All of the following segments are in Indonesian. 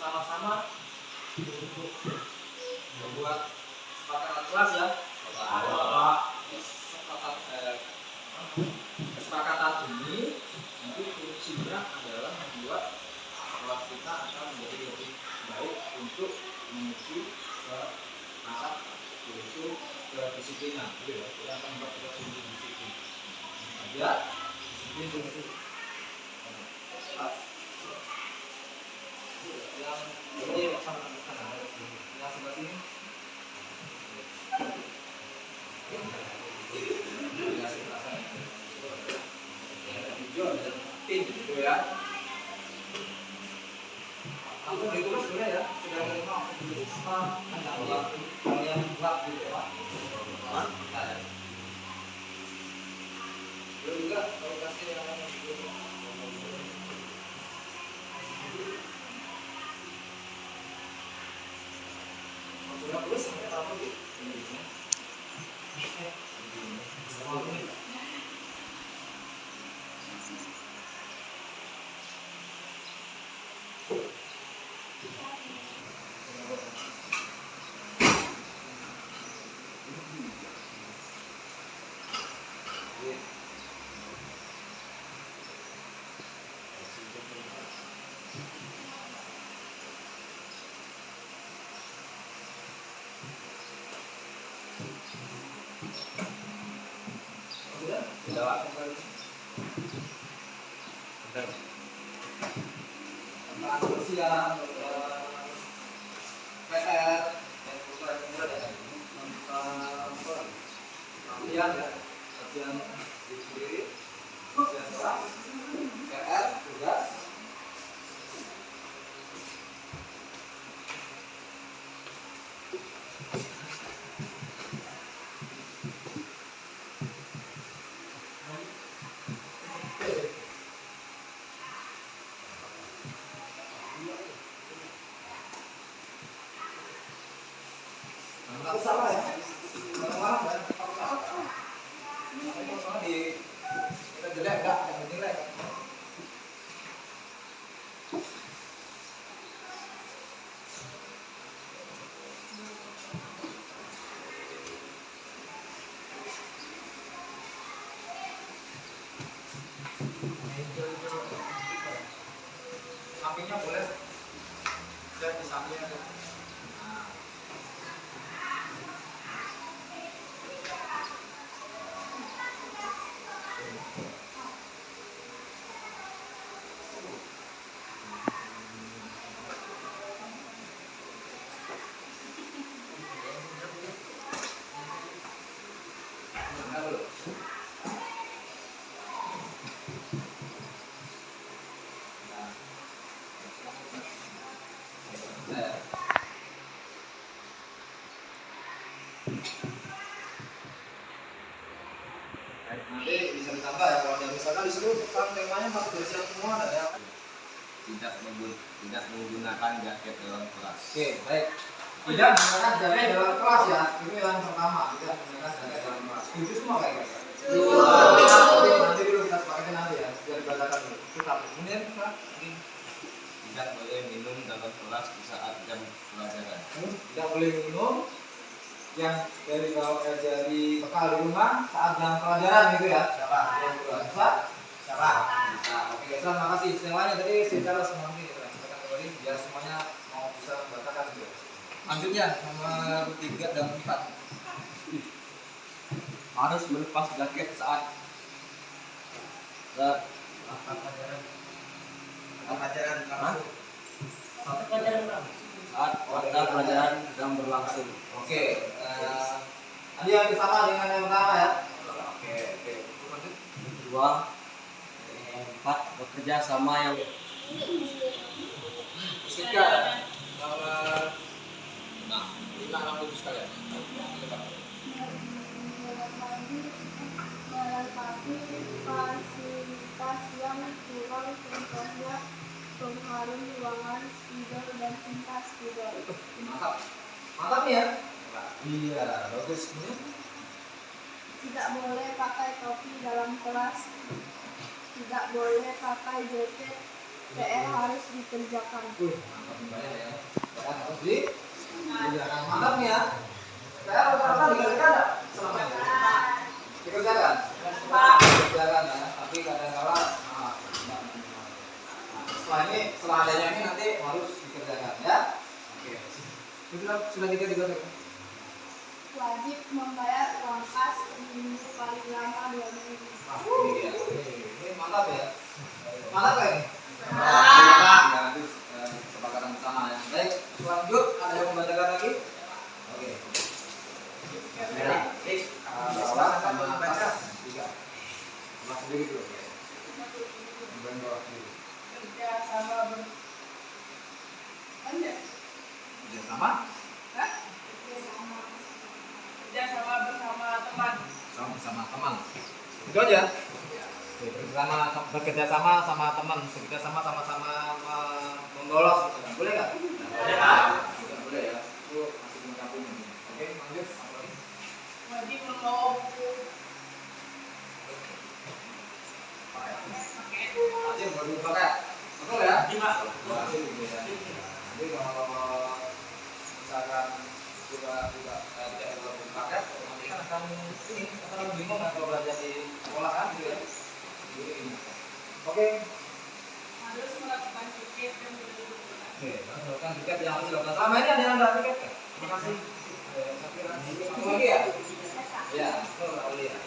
sama-sama untuk membuat kesepakatan kelas ya. Kesepakatan ini nanti fungsinya adalah membuat kelas kita akan menjadi lebih baik untuk menuju ke masa yaitu kedisiplinan, gitu ya. Kita akan membuat kita sungguh disiplin. Saja disiplin sungguh. Yang ini sama yang sebelah sini. Pin gitu ya. Langsung ditulis sebenarnya ya. Sudah menerima langsung ditulis apa yang buat gitu ya. Belum juga kalau kasih yang sudah tulis sampai tahu gitu. Siang, PR, dan latihan ya, latihan sendiri, latihan kelas, PR, tugas. Aku salah ya, salah ya, aku salah. Aku salah di kita jelek enggak, yang jelek. Sampingnya boleh, dan di sampingnya. Nanti bisa ditambah ya kalau misalkan di situ kan temanya harus bersiap semua ada ya. Tidak menggunakan jaket dalam kelas. Oke, baik. Tidak menggunakan jaket dalam kelas ya. Itu yang pertama, tidak menggunakan jaket dalam kelas. Setuju semua kayak gitu. Nanti dulu kita sepakati nanti ya, biar dibacakan dulu. Itu satu. Kemudian Tidak boleh minum dalam kelas di saat jam pelajaran. Tidak boleh minum yang dari bekal di rumah saat jam pelajaran gitu ya. Siapa? Bisa? Siapa? Bisa. Oke, terima kasih. Semuanya tadi secara semuanya kita katakan kembali biar semuanya mau bisa membacakan gitu. Lanjutnya nomor 3 dan 4. Harus melepas jaket saat pelajaran. Saat mata pelajaran sedang berlangsung. Oke. Tadi yang sama dengan yang pertama ya. Oke. Kedua, yang 4 bekerja sama yang Ketiga nomor 5 6 sekalian. Fasilitas yang kurang contohnya pengharum ruangan, spidol dan tinta spidol. Mantap nih ya. Iya, bagus. Tidak boleh pakai topi dalam kelas. Tidak boleh pakai jaket. PR harus harus dikerjakan. Mantap nih banyak ya. PR harus dikerjakan. Mantap nih ya. PR rata-rata dikerjakan nggak selama ini? Dikerjakan. Dikerjakan ya. Tapi kadang-kala setelah ini, setelah adanya ini nanti harus dikerjakan ya. Oke. Sudah kita dikerjakan. Wajib membayar uang kas seminggu paling lama 2 minggu. Ini dia. Ini mantap ya. Mantap ya ini. Nanti kesepakatan bersama ya. Baik, lanjut. Ada yang membacakan lagi? Oke. Bawah sama atas 3. Bawah sendiri dulu. Kemudian bawah sendiri. Kerja sama Kerja sama? bersama teman. Sama teman. Itu aja. Oke, bekerja sama sama teman, bekerja sama sama-sama membolos, boleh nggak? Boleh. Boleh ya. Itu masih melengkapi ini. Oke, lanjut. Wajib membawa buku. Wajib baru pakai. Betul ya? Wajib gitu ya. Jadi kalau misalkan juga tidak baru pakai, nanti kan akan bingung kan kalau belajar di sekolah kan gitu ya. Oke. Harus melakukan tiket dan Oke, melakukan tiket yang harus dilakukan. Selama ini ada yang ada tiket kan? Terima kasih. Satu lagi ya? Ya, betul Aulia ya.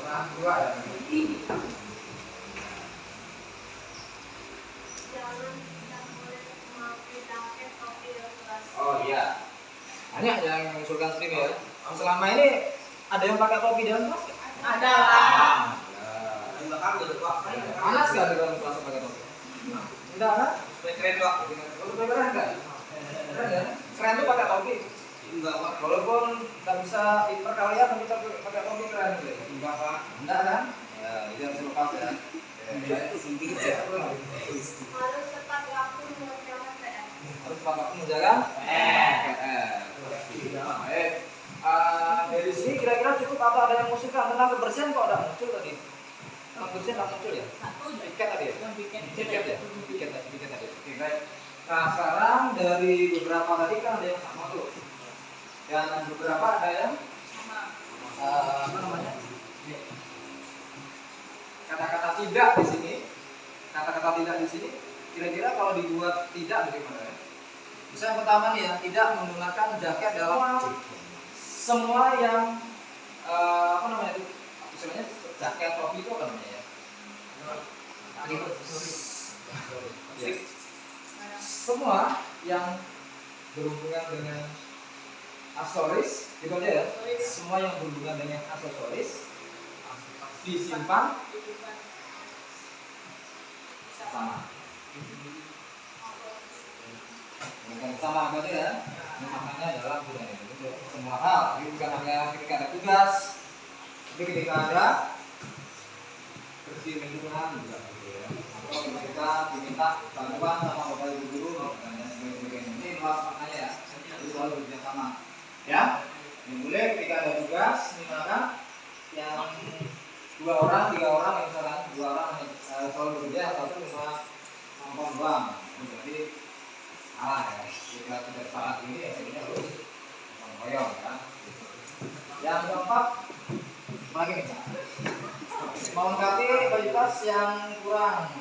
Orang tua ya. jangan tidak boleh memakai jaket, topi, dan tas. Oh iya. Banyak yang mengusulkan seperti ya. Selama ini ada yang pakai topi dalam kelas? Ada lah. Panas nggak di dalam kelas pakai topi? Enggak kan? Keren kok. Lebih keren kan? Keren ya? Keren tuh pakai topi. Enggak pak. Walaupun nggak bisa perkalian, tapi kita pakai topi keren gitu ya? Enggak pak. Enggak kan? Ya, itu yang saya lepas ya. Harus tepat waktu mengerjakan PR. Harus tepat waktu menjaga baik. Dari sini kira-kira cukup apa ada yang mengusulkan tentang kebersihan kok ada muncul tadi? Tentang kebersihan tak muncul ya? Tiket tadi ya? Tiket ya? Tiket tadi. Oke, baik. Nah sekarang dari beberapa tadi kan ada yang sama tuh. Dan beberapa ada yang apa namanya? Kata-kata tidak di sini. Kata-kata tidak di sini. Kira-kira kalau dibuat tidak bagaimana ya? Bisa yang pertama nih ya, tidak menggunakan jaket dalam semua yang apa namanya itu? Istilahnya jaket topi itu apa namanya ya? Ya. Semua yang berhubungan dengan aksesoris, gitu aja ya. Semua yang berhubungan dengan aksesoris disimpan sama. Bukan sama berarti ya. Ini maknanya adalah budaya itu semua hal. Jadi bukan hanya ketika ada tugas, tapi ketika ada bersih lingkungan juga gitu ya. Atau ketika diminta bantuan sama bapak ibu guru dan sebagainya. Ini luas maknanya ya. Jadi selalu bekerja sama. Ya. Yang boleh ketika ada tugas, misalkan yang 2 orang, 3 orang yang misalkan 2 orang selalu bekerja, satu cuma ngomong doang. Jadi salah ya. Jika tidak saat ini ya sebenarnya harus koyong ya. Yang keempat lagi nih, melengkapi kualitas yang kurang.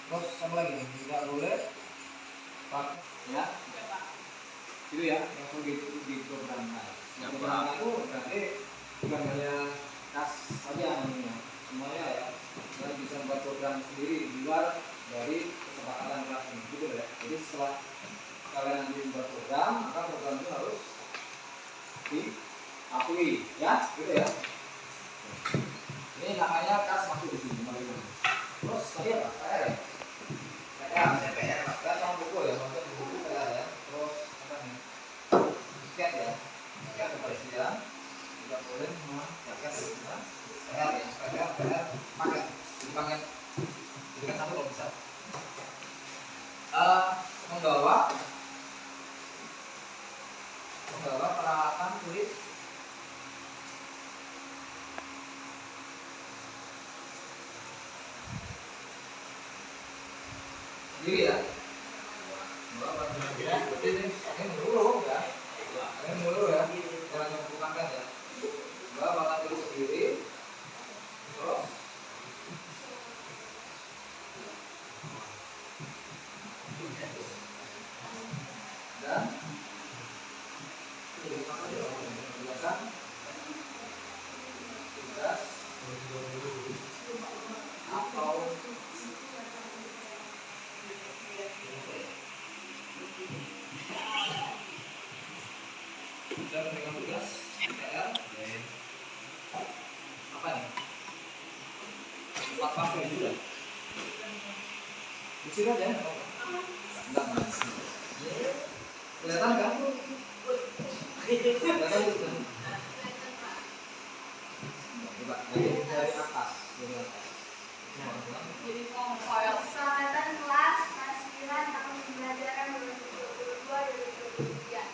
Terus sama lagi nih, tidak boleh ya. Itu ya yang perlu diprogramkan. Yang program itu berarti bukan hanya tas saja namanya, semuanya ya. Kita bisa membuat program sendiri di luar dari kesepakatan kelas ini, gitu ya. Jadi setelah kalian nanti membuat program, maka program itu harus diakui, ya, gitu ya. Ini namanya kas masuk di sini, terus tadi apa? PR ya? PR sama buku ya, maksudnya buku PR ya. Terus apa nih? Tiket ya, tiket kebersihan. Tidak boleh semua jaket ya. PR ya, PR paket, dipakai. Jadi kan satu kalau bisa. Membawa peralatan tulis Kiri ya. Dua pangkal kiri. Berarti ini meluru ya. Ini meluru ya. Jangan bukan kan ya. Dua pangkal kiri sendiri. Terus dan belakang 13 atau dan dengan tugas PR apa nih? 4 pakai juga. Di sini aja. Enggak mas. Kelihatan kan? Kelihatan gitu. Coba dari atas, dari atas. Persyaratan kelas tahsilan tahun pembelajaran 2022-2023. 1.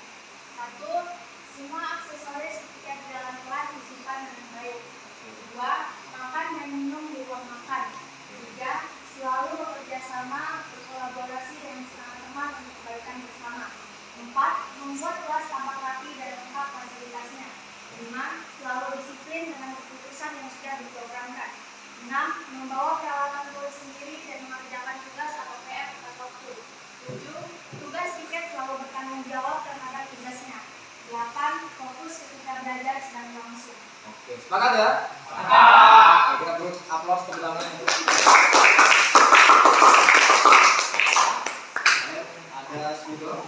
Semua aksesoris ketika di dalam kelas disimpan dengan baik. 2. Makan dan minum di ruang makan. 3. Selalu bekerja sama, berkolaborasi dengan sesama teman untuk kebaikan bersama. 4. Membuat kelas tampak rapi dan lengkap fasilitasnya. 5. Selalu disiplin dengan keputusan yang sudah diprogramkan. 6. Membawa peralatan tulis sendiri dan mengerjakan tugas atau PR tepat waktu. 7. Tugas tiket selalu bertanggung jawab terhadap tugasnya. 8. Fokus ketika belajar sedang berlangsung. Oke, sepakat ya? Sepakat. Kita perlu aplaus terutama yang ada spidol,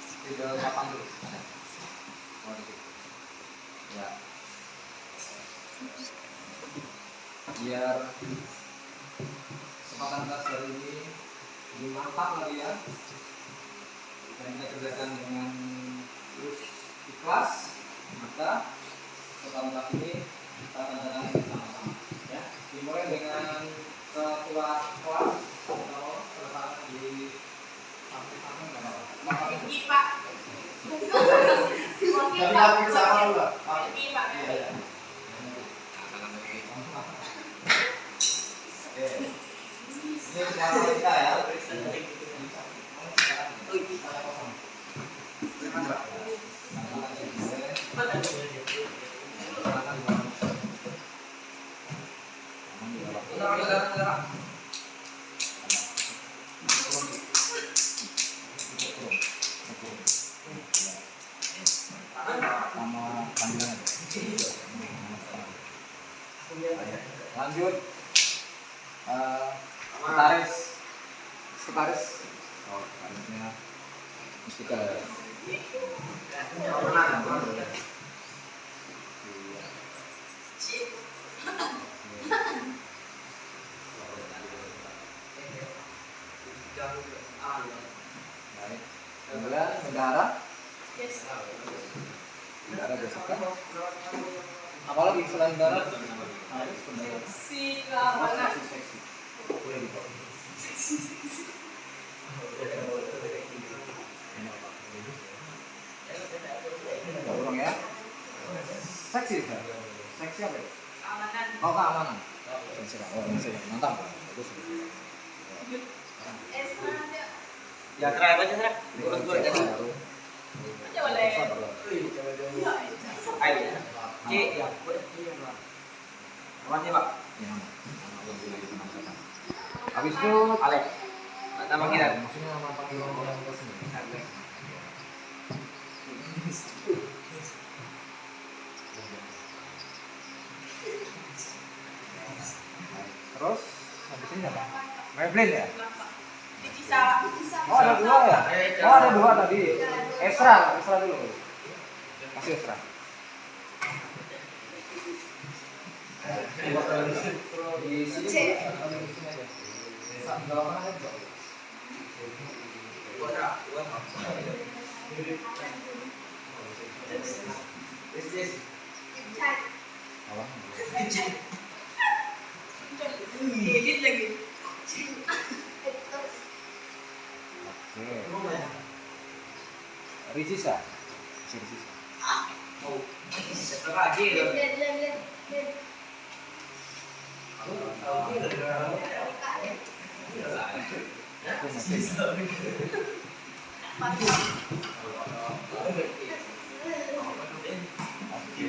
spidol papan dulu. Oh, di situ. Ya. Biar kesempatan kelas hari ini lebih mantap lagi ya, dan kita kerjakan dengan terus ikhlas, maka kesempatan kelas ini kita akan jalani bersama-sama ya. Dimulai dengan ketua kelas atau letakkan di samping-samping nggak apa-apa. Pergi, Pak. Jadi aku sama dulu. Pergi, Pak. Iya, iya. Oke. Ini kelas kita ya. Lanjut, sekretaris, oh sekretarisnya mustika. Baik. Kemudian bendahara. Bendahara besok kan? Apalagi selain bendahara? Harus bendahara. Seksi. Boleh dibawa. Ulang ya. Seksi kan? Seksi apa? Keamanan. Oh keamanan. Seksi. Oh seksi. Mantap. Bagus. Ya terakhir aja terakhir. Urut dulu aja. Aja boleh. Ayo. Ci. Makasih Pak. Ya. Habis itu Alex. Nama kita. Maksudnya nama panggilan orang kelas ini. Terus habis ini apa? Maybelline ya? Oh ada dua ya? Oh ada dua tadi. Esra dulu. Kasih Esra. Di sini aja. Bawah mana aja? Edit lagi. Oke. Rizisa. Oh. Lagi. Lihat. Oke,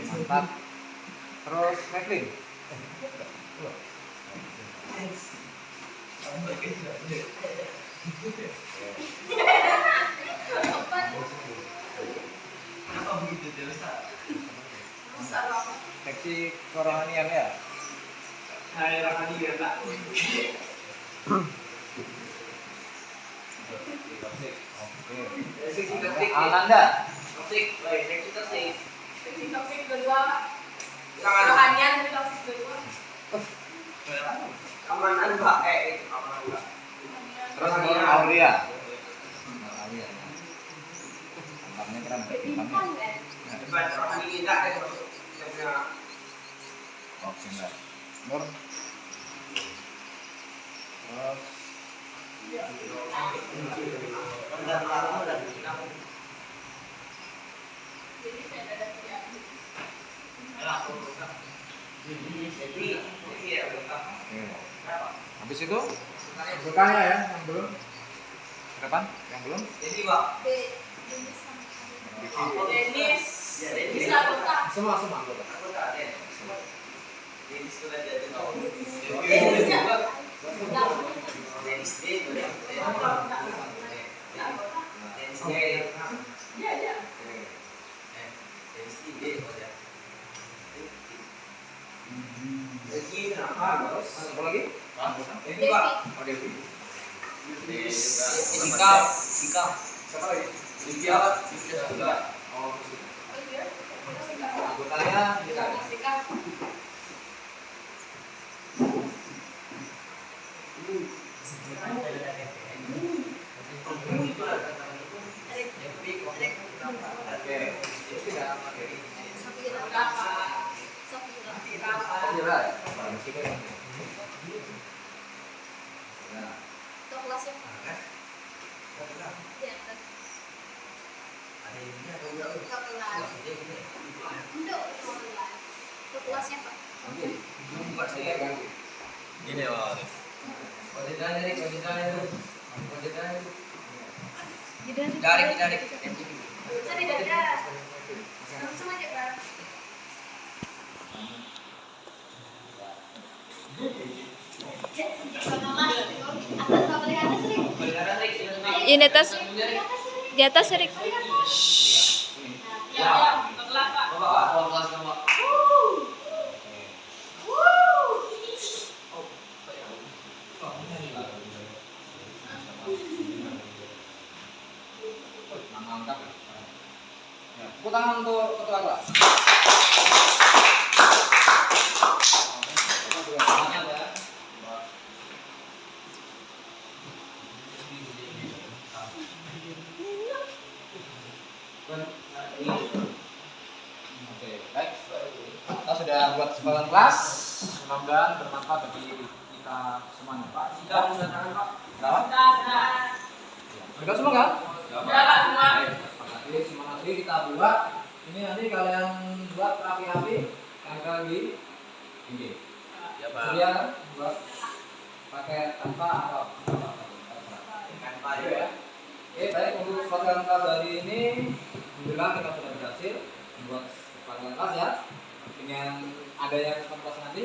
mantap. Terus Kevin. Kenapa begitu terus? Seksi kerohanian ya. Hai Rahadi ya Pak. Oke. Ananda. Toksik, baik, seksi toksik. Seksi toksik kedua. Rohanian tapi toksik kedua. Amanan Pak, amanan Pak. Terus ini Aulia. Tampaknya keren. Beriman kan? Debat rohani kita ada yang Oke, Mbak. Nur. Terus Jadi saya ada tiga. oke. Habis itu sukanya ya yang belum. Ke depan yang belum. Denis sama Denis. Bisa anggota. Semua anggota. Iya, iya. Apa lagi? Devi. Oh, Devi. Sikap. Siapa lagi? Sikap. Oh, Oh iya. Kita sikap. anggotanya kita. Sikap. Oke. Terus tidak materi. Safira. Safira. Kira. Di situ ya. Nah, Itu kelasnya Pak. Di atas. Ke kelas. Untuk kelas. Itu kelasnya Pak. kita ganti. Gini Pak. Dari. Saya tidak ada. Langsung aja Pak. Ini atas, di atas Rik. Mantap. Ya, tepuk tangan untuk ketua kelas. Oke, baik. Kita sudah buat kesempatan kelas. Mudah-mudahan bermanfaat bagi kita semuanya. Pak, Sikap mengatakan Pak. berapa? Sudah semua kan? Baik, nanti semangat ini kita buat. Ini nanti kalian buat rapi-rapi. Angka lagi. Ini. Ya Pak. Sedia kan? Buat pakai tanpa atau Tanpa ya. ya. Oke, baik, untuk kesempatan kelas hari ini alhamdulillah kita sudah berhasil membuat kesempatan kelas ya. Dengan adanya kesempatan kelas nanti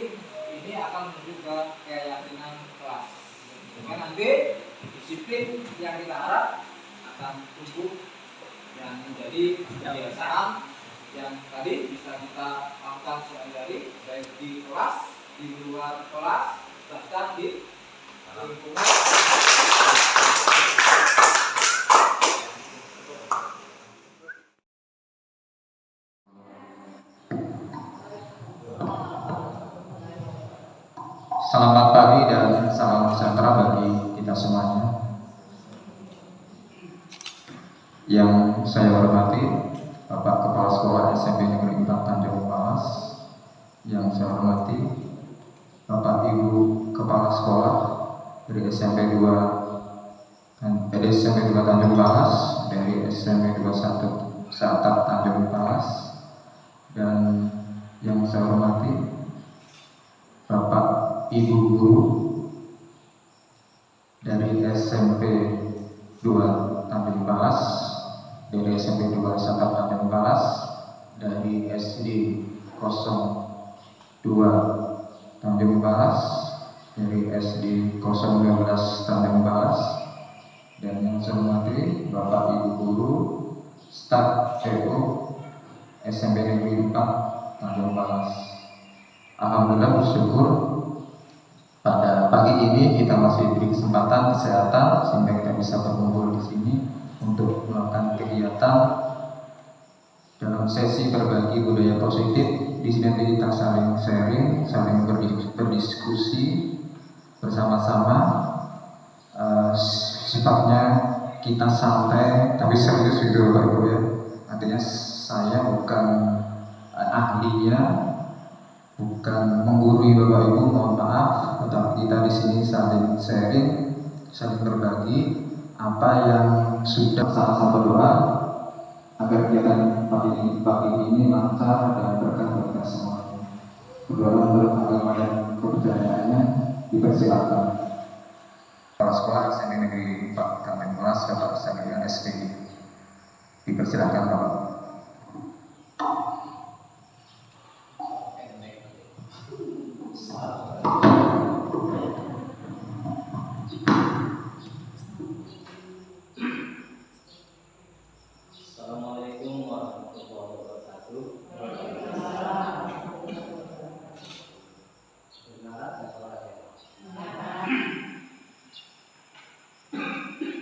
ini akan menuju ke keyakinan kelas. Sehingga nanti disiplin yang kita harap akan tumbuh dan menjadi kebiasaan yang tadi bisa kita lakukan sehari-hari baik di kelas, di luar kelas, bahkan di lingkungan. Selamat pagi dan salam sejahtera bagi kita semuanya. Yang saya hormati Bapak Kepala Sekolah SMP Negeri 4 Tanjung Palas. Yang saya hormati Bapak Ibu Kepala Sekolah dari SMP 2 Tanjung Palas, dari SMP 21 Satap Tanjung Palas, dan yang saya hormati Bapak Ibu Guru dari SMP 2 Tanjung Palas, dari SMP 2 Sahabat Tanjung Palas, dari SD 02 Tanjung Palas, dari SD 012 Tanjung Palas, dan yang saya hormati Bapak Ibu Guru, staf CO SMP Negeri 4 Tanjung Palas. Alhamdulillah bersyukur pada pagi ini kita masih diberi kesempatan kesehatan sehingga kita bisa berkumpul di sini untuk melakukan kegiatan dalam sesi berbagi budaya positif. Di sini kita saling sharing, saling berdiskusi bersama-sama. Sifatnya kita santai tapi serius gitu Bapak Ibu ya. Artinya saya bukan ahlinya, bukan menggurui Bapak Ibu, mohon maaf, tetapi kita di sini saling sharing, saling berbagi apa yang sudah sama-sama doa agar kegiatan pagi ini lancar dan berkah semuanya. Berdoa menurut agama dan kepercayaannya, dipersilakan. Kepala Sekolah SMP Negeri 4 Tanjung Palas, Bapak Sabrian SPG. Dipersilakan Bapak. Assalamualaikum warahmatullahi wabarakatuh.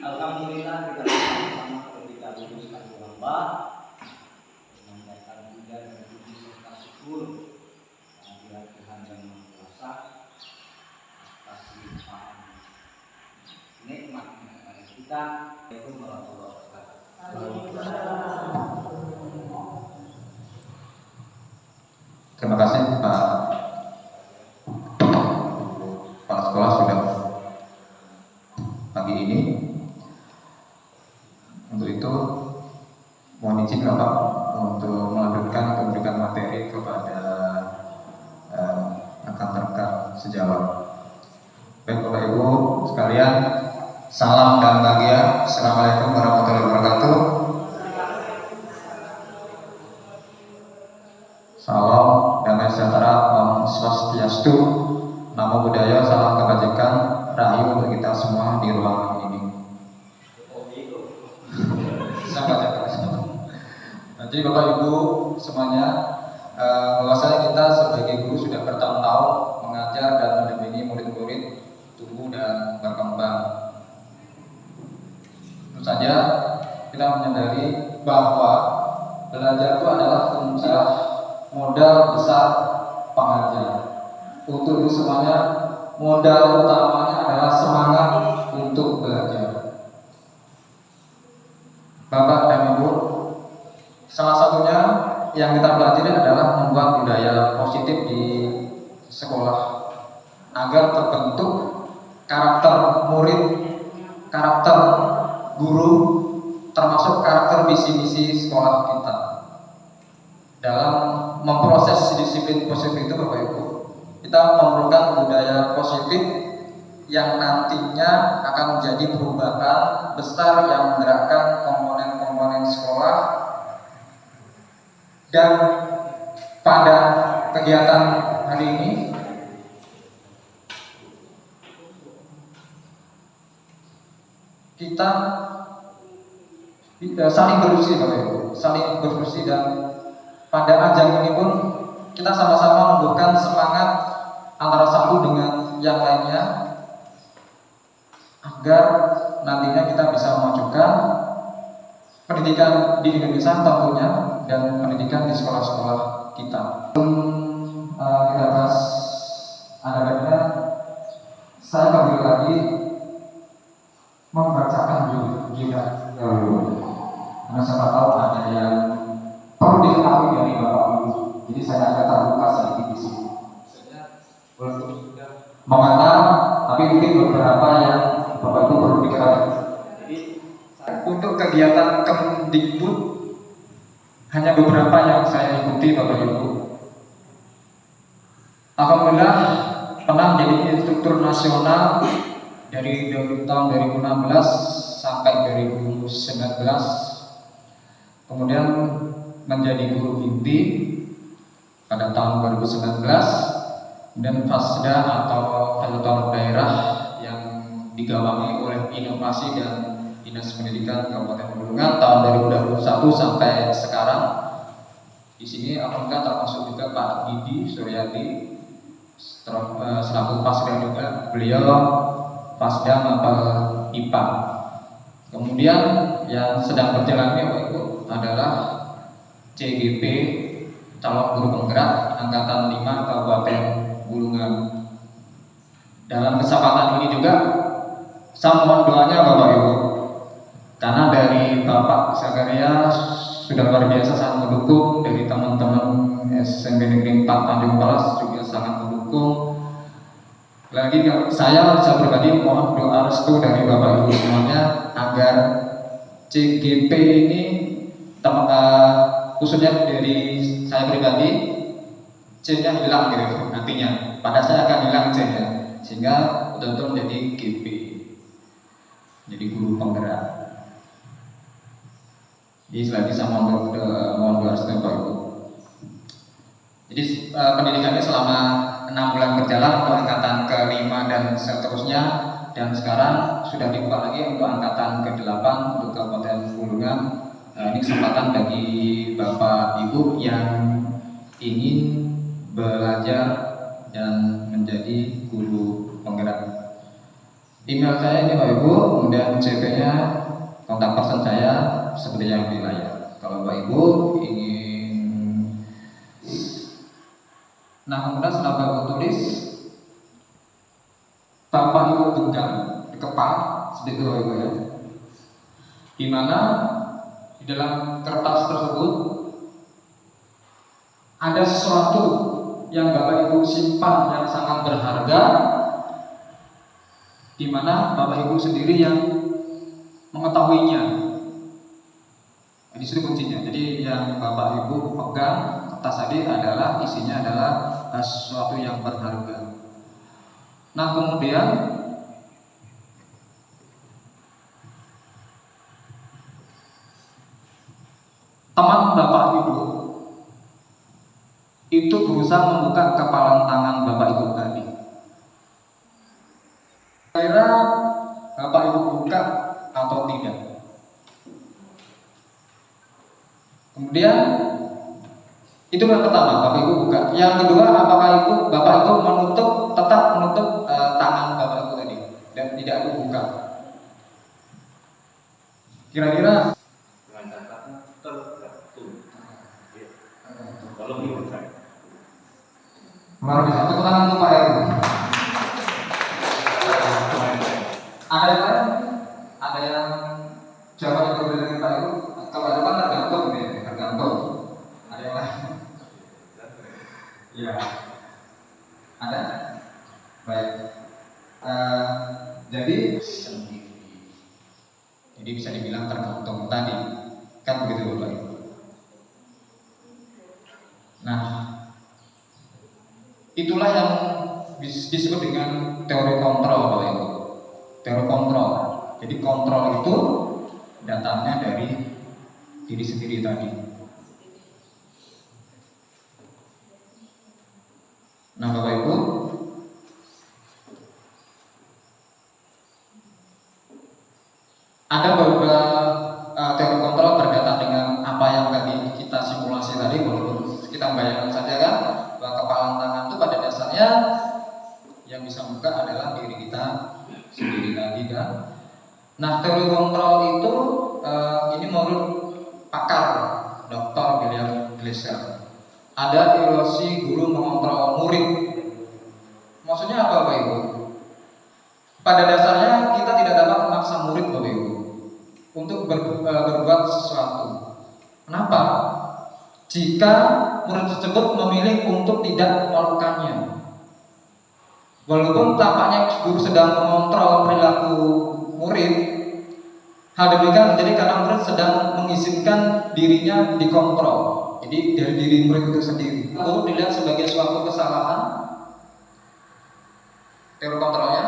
Alhamdulillah kita bersama ketika lulus lomba menyampaikan puja dan puji serta syukur kehadirat Tuhan yang Maha Kuasa atas limpahan nikmatnya kepada kita. Assalamualaikum warahmatullahi wabarakatuh. Terima kasih Pak Kepala Sekolah sudah pagi ini. Untuk itu mohon izin Bapak untuk melanjutkan pemberian materi kepada rekan-rekan sejawat. Baik Bapak Ibu sekalian, salam dan bahagia. Assalamualaikum warahmatullahi wabarakatuh. Salam damai sejahtera, Om Swastiastu, Namo Buddhaya, salam kebajikan, rahayu untuk kita semua di ruangan ini. Jadi Bapak Ibu semuanya, bahwasanya kita sebagai guru sudah bertahun-tahun mengajar dan mendampingi murid-murid tumbuh dan berkembang. Tentu saja kita menyadari bahwa belajar itu adalah modal besar pengajar. Untuk itu semuanya, modal utamanya adalah semangat untuk belajar. Bapak dan Ibu, salah satunya yang kita pelajari adalah membuat budaya positif di sekolah agar terbentuk karakter murid, karakter guru, termasuk karakter visi-misi sekolah kita. Dalam memproses disiplin positif itu Bapak Ibu, kita memerlukan budaya positif yang nantinya akan menjadi perubahan besar yang menggerakkan komponen-komponen sekolah. Dan pada kegiatan hari ini kita saling berdiskusi Bapak Ibu, saling berdiskusi, dan pada ajang ini pun kita sama-sama menumbuhkan semangat antara satu dengan yang lainnya agar nantinya kita bisa memajukan pendidikan di Indonesia tentunya dan pendidikan di sekolah-sekolah kita. Kita bahas ada saya kembali lagi membacakan juga karena saya tahu ada yang perlu diketahui dari Bapak Ibu. Jadi saya akan terbuka sedikit di sini. Mengenal, tapi mungkin beberapa yang Bapak Ibu perlu diketahui. Jadi untuk kegiatan Kemdikbud hanya beberapa yang saya ikuti Bapak Ibu. Alhamdulillah pernah menjadi instruktur nasional dari tahun 2016 sampai 2019, kemudian menjadi guru inti pada tahun 2019, kemudian Fasda atau Fasilitator Daerah yang digawangi oleh Inovasi dan Dinas Pendidikan Kabupaten Bulungan tahun 2021 sampai sekarang. Di sini alhamdulillah termasuk juga Pak Didi Suryadi selaku Fasda juga, beliau Fasda Mapel IPA. Kemudian yang sedang berjalan Bapak Ibu adalah CGP calon guru penggerak angkatan 5 Kabupaten Bulungan. Dalam kesempatan ini juga saya mohon doanya Bapak Ibu, karena dari Bapak Zakaria sudah luar biasa sangat mendukung, dari teman-teman SMP Negeri 4 Tanjung Palas juga sangat mendukung. Lagi saya pribadi mohon doa restu dari Bapak Ibu semuanya agar CGP ini khususnya dari saya pribadi C-nya hilang gitu, nantinya pada saya akan hilang C-nya, sehingga betul-betul menjadi GP, jadi guru penggerak. Jadi selagi saya mohon doa restu Bapak Ibu. Jadi pendidikannya selama 6 bulan berjalan untuk angkatan ke-5 dan seterusnya, dan sekarang sudah dibuka lagi untuk angkatan ke-8 untuk Kabupaten Bulungan. Ini kesempatan bagi Bapak Ibu yang ingin belajar dan menjadi guru penggerak. Email saya ini Bapak Ibu, kemudian CP-nya, kontak person saya seperti yang di layar. Kalau Bapak Ibu ingin, nah kemudian setelah Bapak tulis, Bapak Ibu genggam di kepala sedikit Bapak Ibu ya, di mana di dalam kertas tersebut ada sesuatu yang Bapak Ibu simpan yang sangat berharga, di mana Bapak Ibu sendiri yang mengetahuinya. Di situ kuncinya. Jadi yang Bapak Ibu pegang kertas tadi adalah isinya adalah sesuatu yang berharga. Nah kemudian teman Bapak Ibu itu berusaha membuka kepalan tangan Bapak Ibu tadi. Kira Bapak Ibu buka atau tidak? Kemudian itu yang pertama, Bapak Ibu buka. Yang kedua, apakah Bapak Ibu tetap menutup tangan Bapak Ibu tadi dan tidak buka? Kira-kira dengan catatan tertutup. Kalau menurut saya. luar biasa. Tepuk tangan untuk Pak Heru. Ada yang lain? Ada yang jawabannya berbeda dengan Pak Heru? Kalau ada kan tergantung nih, tergantung. Ada yang lain? Ya. Ada? Baik. Jadi sendiri. Jadi bisa dibilang tergantung tadi. Kan begitu Bapak Ibu. Nah, itulah yang disebut dengan teori kontrol Bapak Ibu. Teori kontrol. Jadi kontrol itu datangnya dari diri sendiri tadi. Nah Bapak Ibu, ada beberapa teori kontrol berkaitan dengan apa yang tadi kita simulasi tadi. Walaupun kita bayangkan saja kan bahwa kepalan tangan itu pada dasarnya yang bisa buka adalah diri kita sendiri tadi kan. Nah teori kontrol itu ini menurut pakar Dr. William Glasser, ada ilusi guru mengontrol murid. Maksudnya apa Bapak Ibu? Pada dasarnya kita tidak dapat memaksa murid Bapak Ibu untuk berbuat sesuatu. Kenapa? Jika murid tersebut memilih untuk tidak melakukannya, walaupun tampaknya guru sedang mengontrol perilaku murid, hal demikian terjadi karena murid sedang mengizinkan dirinya dikontrol. Jadi dari diri murid itu sendiri. Guru dilihat sebagai suatu kesalahan. Teori kontrolnya,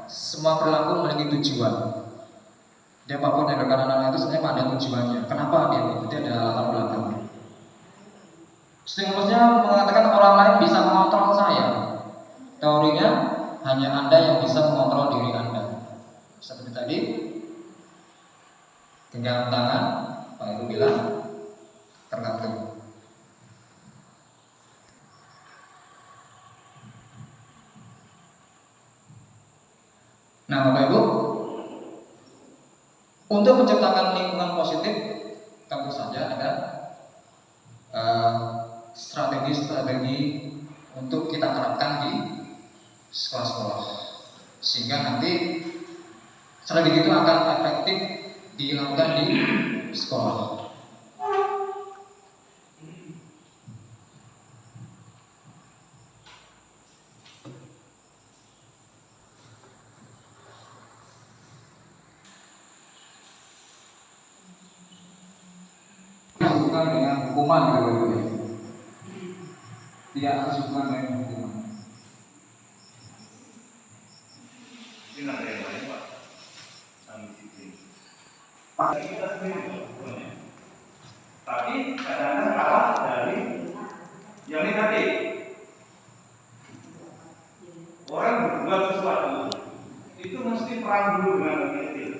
semua perilaku memiliki tujuan. Siapapun yang rekan anak-anak itu sebenarnya ada tujuannya. Kenapa dia mengikuti, ada latar belakangnya. Stimulusnya mengatakan orang lain bisa mengontrol saya. Teorinya hanya Anda yang bisa mengontrol diri Anda. Seperti tadi, genggam tangan, Pak Ibu bilang tergantung. Nah, Bapak Ibu, untuk menciptakan lingkungan positif tentu saja ada strategi-strategi untuk kita terapkan di sekolah-sekolah, sehingga nanti strategi itu akan efektif dilakukan di sekolah. Hubungan dengan hukuman gitu, tidak harus hubungan dengan hukuman. Ini ada yang lain Pak, kami disiplin. Pak, Kita sendiri sebetulnya. Tapi kadang-kadang kalah dari yang negatif. Orang berbuat sesuatu itu mesti perang dulu dengan yang kecil.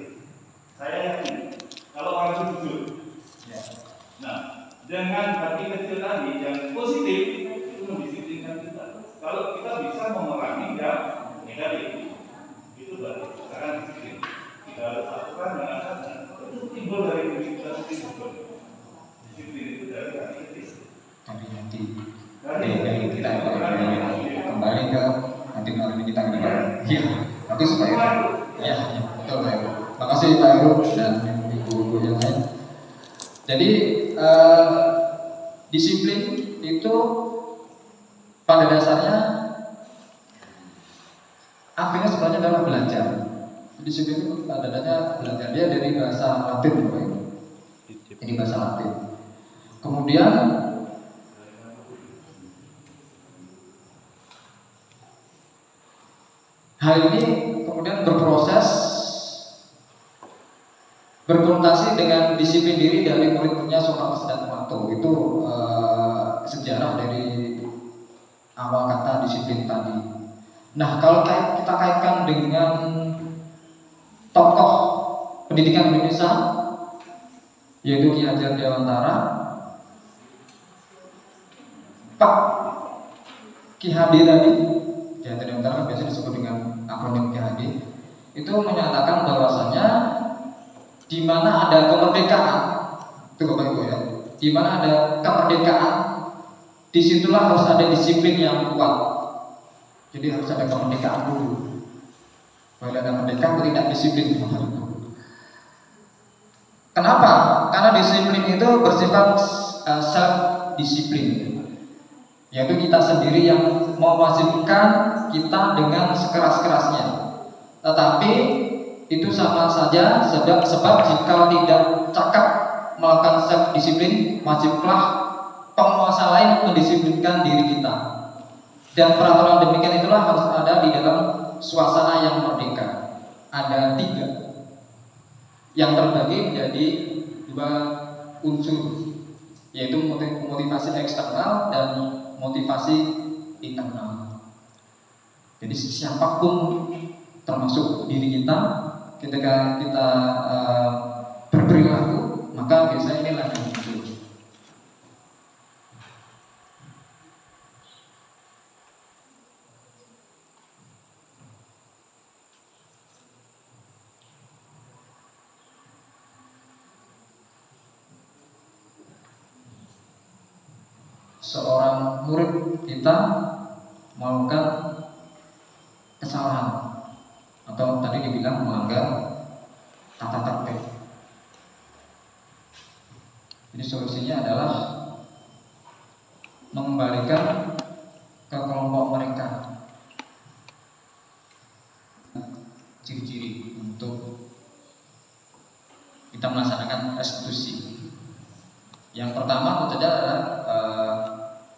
Saya yakin kalau orang itu jujur. Nah, dengan hati kecil tadi yang positif itu mendisiplinkan kita. Kalau kita bisa memerangi yang negatif, itu berarti sekarang disiplin. Kita harus lakukan dengan adanya. Itu timbul dari diri kita sendiri. Disiplin itu dari hati kecil. dari nanti dari kita kembali ke nanti naluri kita ke depan. Iya, tapi supaya ya, betul Pak Ibu. Makasih Pak Ibu dan ibu-ibu yang lain. Jadi disiplin itu pada dasarnya artinya sebenarnya adalah belajar. Disiplin itu pada dasarnya belajar. Dia dari bahasa Latin, Bapak Ibu. Ini bahasa Latin. Kemudian hal ini kemudian berkonotasi dengan disiplin diri dari murid-muridnya Sokrates dan Plato. Itu sejarah dari awal kata disiplin tadi. Nah, kalau kita kaitkan dengan tokoh pendidikan Indonesia, yaitu Ki Hajar Dewantara, Pak Ki Hadi tadi, Ki Hajar Dewantara biasanya disebut dengan akronim Ki Hadi, itu menyatakan bahwasanya di mana ada kemerdekaan, itu Bapak Ibu ya, di mana ada kemerdekaan, disitulah harus ada disiplin yang kuat. Jadi harus ada kemerdekaan dulu. Kalau ada merdeka, tidak disiplin. Kenapa? Karena disiplin itu bersifat self disiplin, yaitu kita sendiri yang mewajibkan kita dengan sekeras-kerasnya. Tetapi itu sama saja sebab jika tidak cakap melakukan self disiplin, wajiblah penguasa lain mendisiplinkan diri kita. Dan peraturan demikian itulah harus ada di dalam suasana yang merdeka. Ada 3 yang terbagi menjadi 2 unsur, yaitu motivasi eksternal dan motivasi internal. Jadi siapapun termasuk diri kita, ketika kita berperilaku, maka biasanya inilah yang muncul. Seorang murid kita melakukan kesalahan atau tadi dibilang melanggar tata tertib. Jadi solusinya adalah mengembalikan ke kelompok mereka ciri-ciri untuk kita melaksanakan restitusi. Yang pertama tentu saja adalah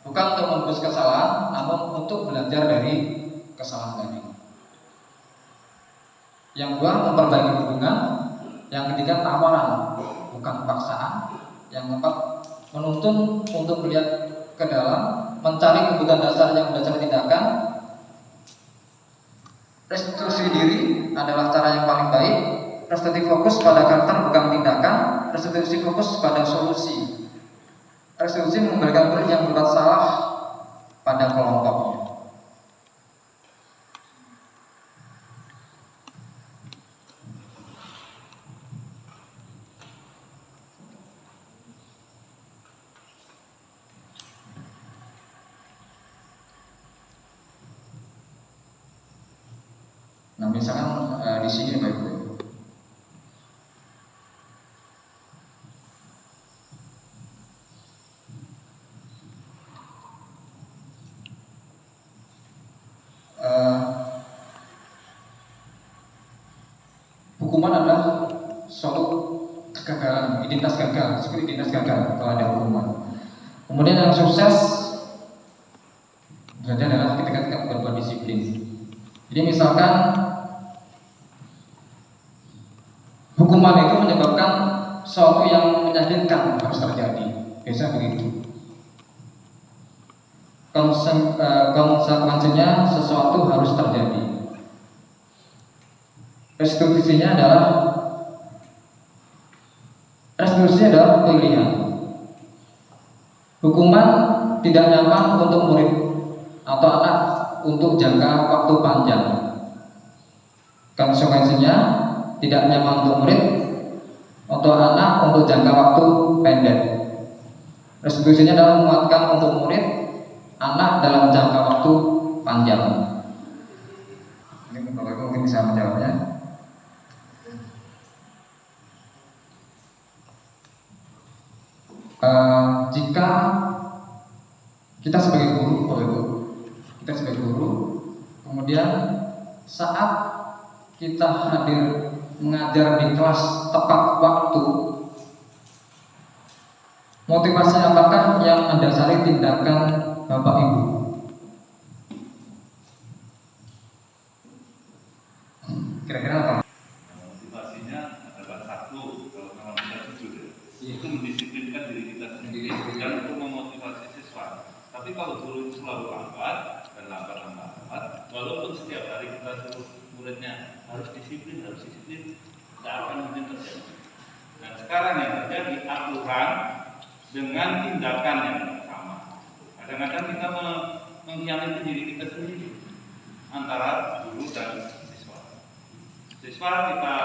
bukan untuk menembus kesalahan, namun untuk belajar dari kesalahan tadi. Yang kedua, memperbaiki hubungan. Yang ketiga tawaran, bukan paksaan. Yang keempat menuntun untuk melihat ke dalam, mencari kebutuhan dasar yang mendasari tindakan. Restitusi diri adalah cara yang paling baik. Restitusi fokus pada karakter bukan tindakan. Restitusi fokus pada solusi. Restitusi mengembalikan murid yang berbuat salah pada kelompoknya. Nah, misalkan di sini Bapak Ibu. Hukuman adalah suatu kegagalan, identitas gagal, seperti identitas gagal kalau ada hukuman. Kemudian yang sukses berarti adalah ketika kita berbuat disiplin. Jadi misalkan hukuman itu menyebabkan sesuatu yang menyakitkan harus terjadi, biasanya begitu. Konsekuensinya sesuatu harus terjadi. Restitusinya adalah pilihan. Hukuman tidak nyaman untuk murid atau anak untuk jangka waktu panjang. Konsekuensinya tidak nyaman untuk murid atau anak untuk jangka waktu pendek. Restitusinya adalah menguatkan untuk murid, anak dalam jangka waktu panjang. Ini Bapak Ibu mungkin bisa menjawabnya. Jika kita sebagai guru, Bapak Ibu, kita sebagai guru, kemudian saat kita hadir mengajar di kelas tepat waktu, motivasi apakah yang mendasari tindakan Bapak Ibu? Kira-kira apa? Motivasinya adalah satu, kalau memang kita jujur, itu mendisiplinkan diri kita sendiri dan untuk memotivasi siswa. Tapi kalau guru itu selalu lambat dan lambat, walaupun setiap hari kita suruh muridnya harus disiplin, tidak akan mungkin terjadi. Dan sekarang yang terjadi aturan dengan tindakan yang sama. Kadang-kadang kita mengkhianati diri kita sendiri antara guru dan siswa. Siswa kita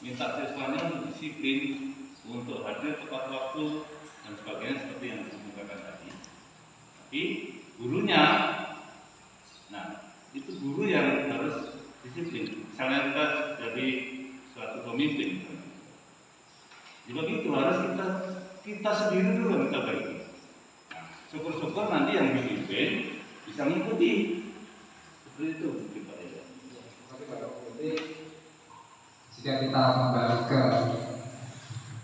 minta siswanya untuk disiplin, untuk hadir tepat waktu dan sebagainya seperti yang dikemukakan tadi. Tapi gurunya, nah itu guru yang harus disiplin. Misalnya kita jadi suatu pemimpin, jadi itu harus kita sendiri dulu yang kita baiki. Nah, syukur-syukur nanti yang dipimpin bisa mengikuti. Seperti itu kita ya. Jika kita kembali ke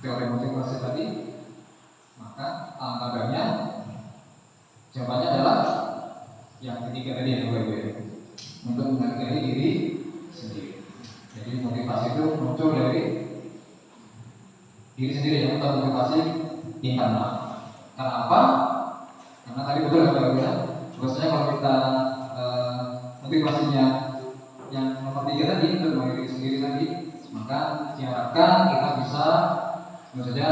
teori motivasi tadi, maka alangkah baiknya jawabannya adalah yang ketiga tadi yang untuk menghargai diri sendiri. Jadi motivasi itu muncul dari diri sendiri, yang bukan motivasi internal. Karena apa? Karena tadi betul ya Bapak ya. Biasanya kalau kita motivasinya yang nomor 3 tadi untuk menghargai diri sendiri tadi, maka diharapkan kita bisa saja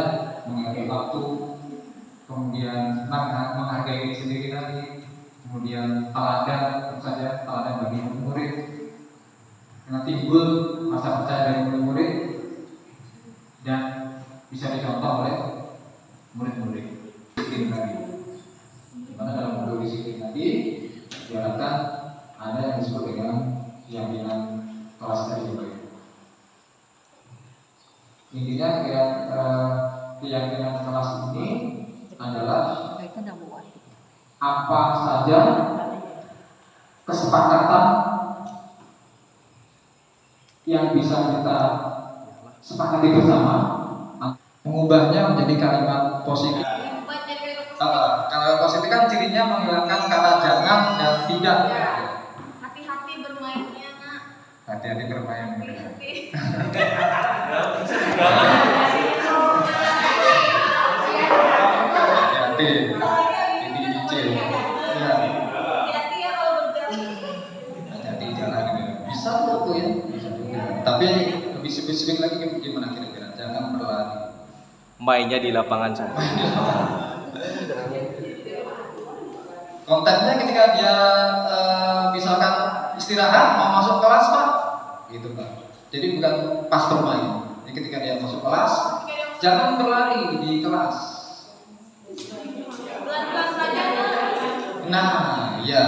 menghargai waktu, kemudian menghargai diri sendiri tadi, kemudian teladan, tentu saja teladan bagi murid, karena timbul rasa percaya dari murid dan bisa dicontoh oleh murid-murid. Disiplin tadi, dimana dalam modul disiplin tadi diharapkan ada yang disebut dengan keyakinan kelas tadi juga. Intinya keyakinan kelas ini adalah apa saja kesepakatan yang bisa kita sepakati bersama, mengubahnya menjadi kalimat positif. Kalimat positif kan cirinya menghilangkan kata jangan dan tidak. Hati-hati bermainnya, Nak. hati-hati bermain. Hati-hati. Ini kecil. Ya. Hati-hati ya kalau berjalan. Hati-hati jalan gitu. Bisa tuh ya. Bisa juga. Tapi lebih spesifik lagi gimana kira-kira? Jangan berlari. Mainnya di lapangan saja. Kontennya ketika dia misalkan istirahat mau masuk kelas Pak, gitu Pak. Jadi bukan pas bermain. Jadi ketika dia masuk kelas, jangan berlari di kelas. Pelan-pelan saja. Nah, ya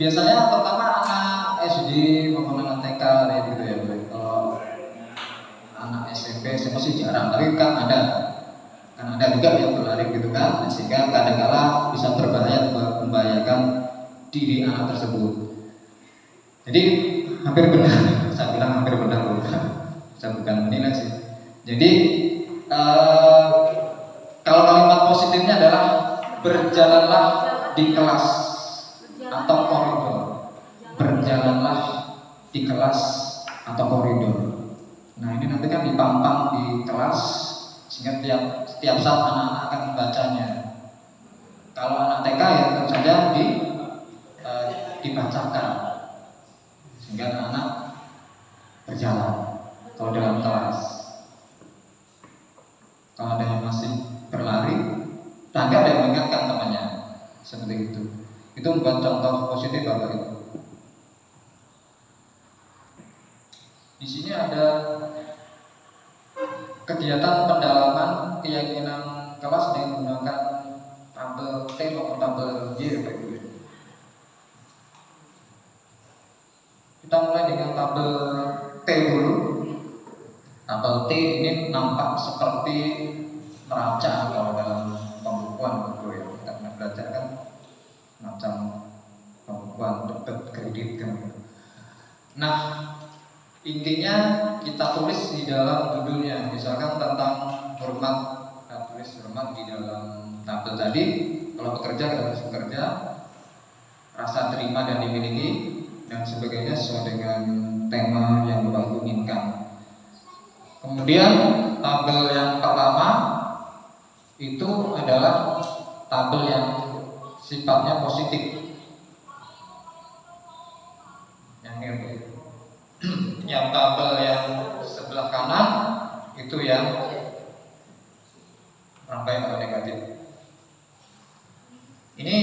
biasanya pertama anak SD maupun anak TK gitu ya. Kalau anak SMP sih jarang, tapi kan ada juga yang berlari gitu kan, sehingga kadang-kala bisa membahayakan diri anak tersebut. Jadi hampir benar, saya bilang hampir benar loh, saya bukan menilai sih. Jadi kalau kalimat positifnya adalah berjalanlah di kelas atau koridor, berjalanlah di kelas atau koridor. Nah ini nanti kan dipampang di kelas sehingga setiap saat anak-anak akan membacanya. Kalau anak TK ya tentu saja dibacakan sehingga anak-anak berjalan kalau dalam kelas. Kalau ada yang masih berlari, tangga ada yang mengingatkan temannya seperti itu. Itu bukan contoh positif Bapak Ibu. Di sini ada kegiatan pendalaman keyakinan kelas dengan menggunakan tabel T maupun tabel Y Bapak Ibu. Kita mulai dengan tabel T dulu. Tabel T ini nampak seperti neraca kalau dalam pembukuan Bapak ya. Kita pernah belajar kan macam pembukuan debit kredit kan. Nah, intinya kita tulis di dalam judulnya, misalkan tentang hormat, kita tulis hormat di dalam tabel tadi. Kalau bekerja kita tulis bekerja, rasa terima dan dimiliki dan sebagainya sesuai dengan tema yang Bapak inginkan. Kemudian tabel yang pertama itu adalah tabel yang sifatnya positif. Yang tabel yang sebelah kanan itu yang rangkaian atau negatif. Ini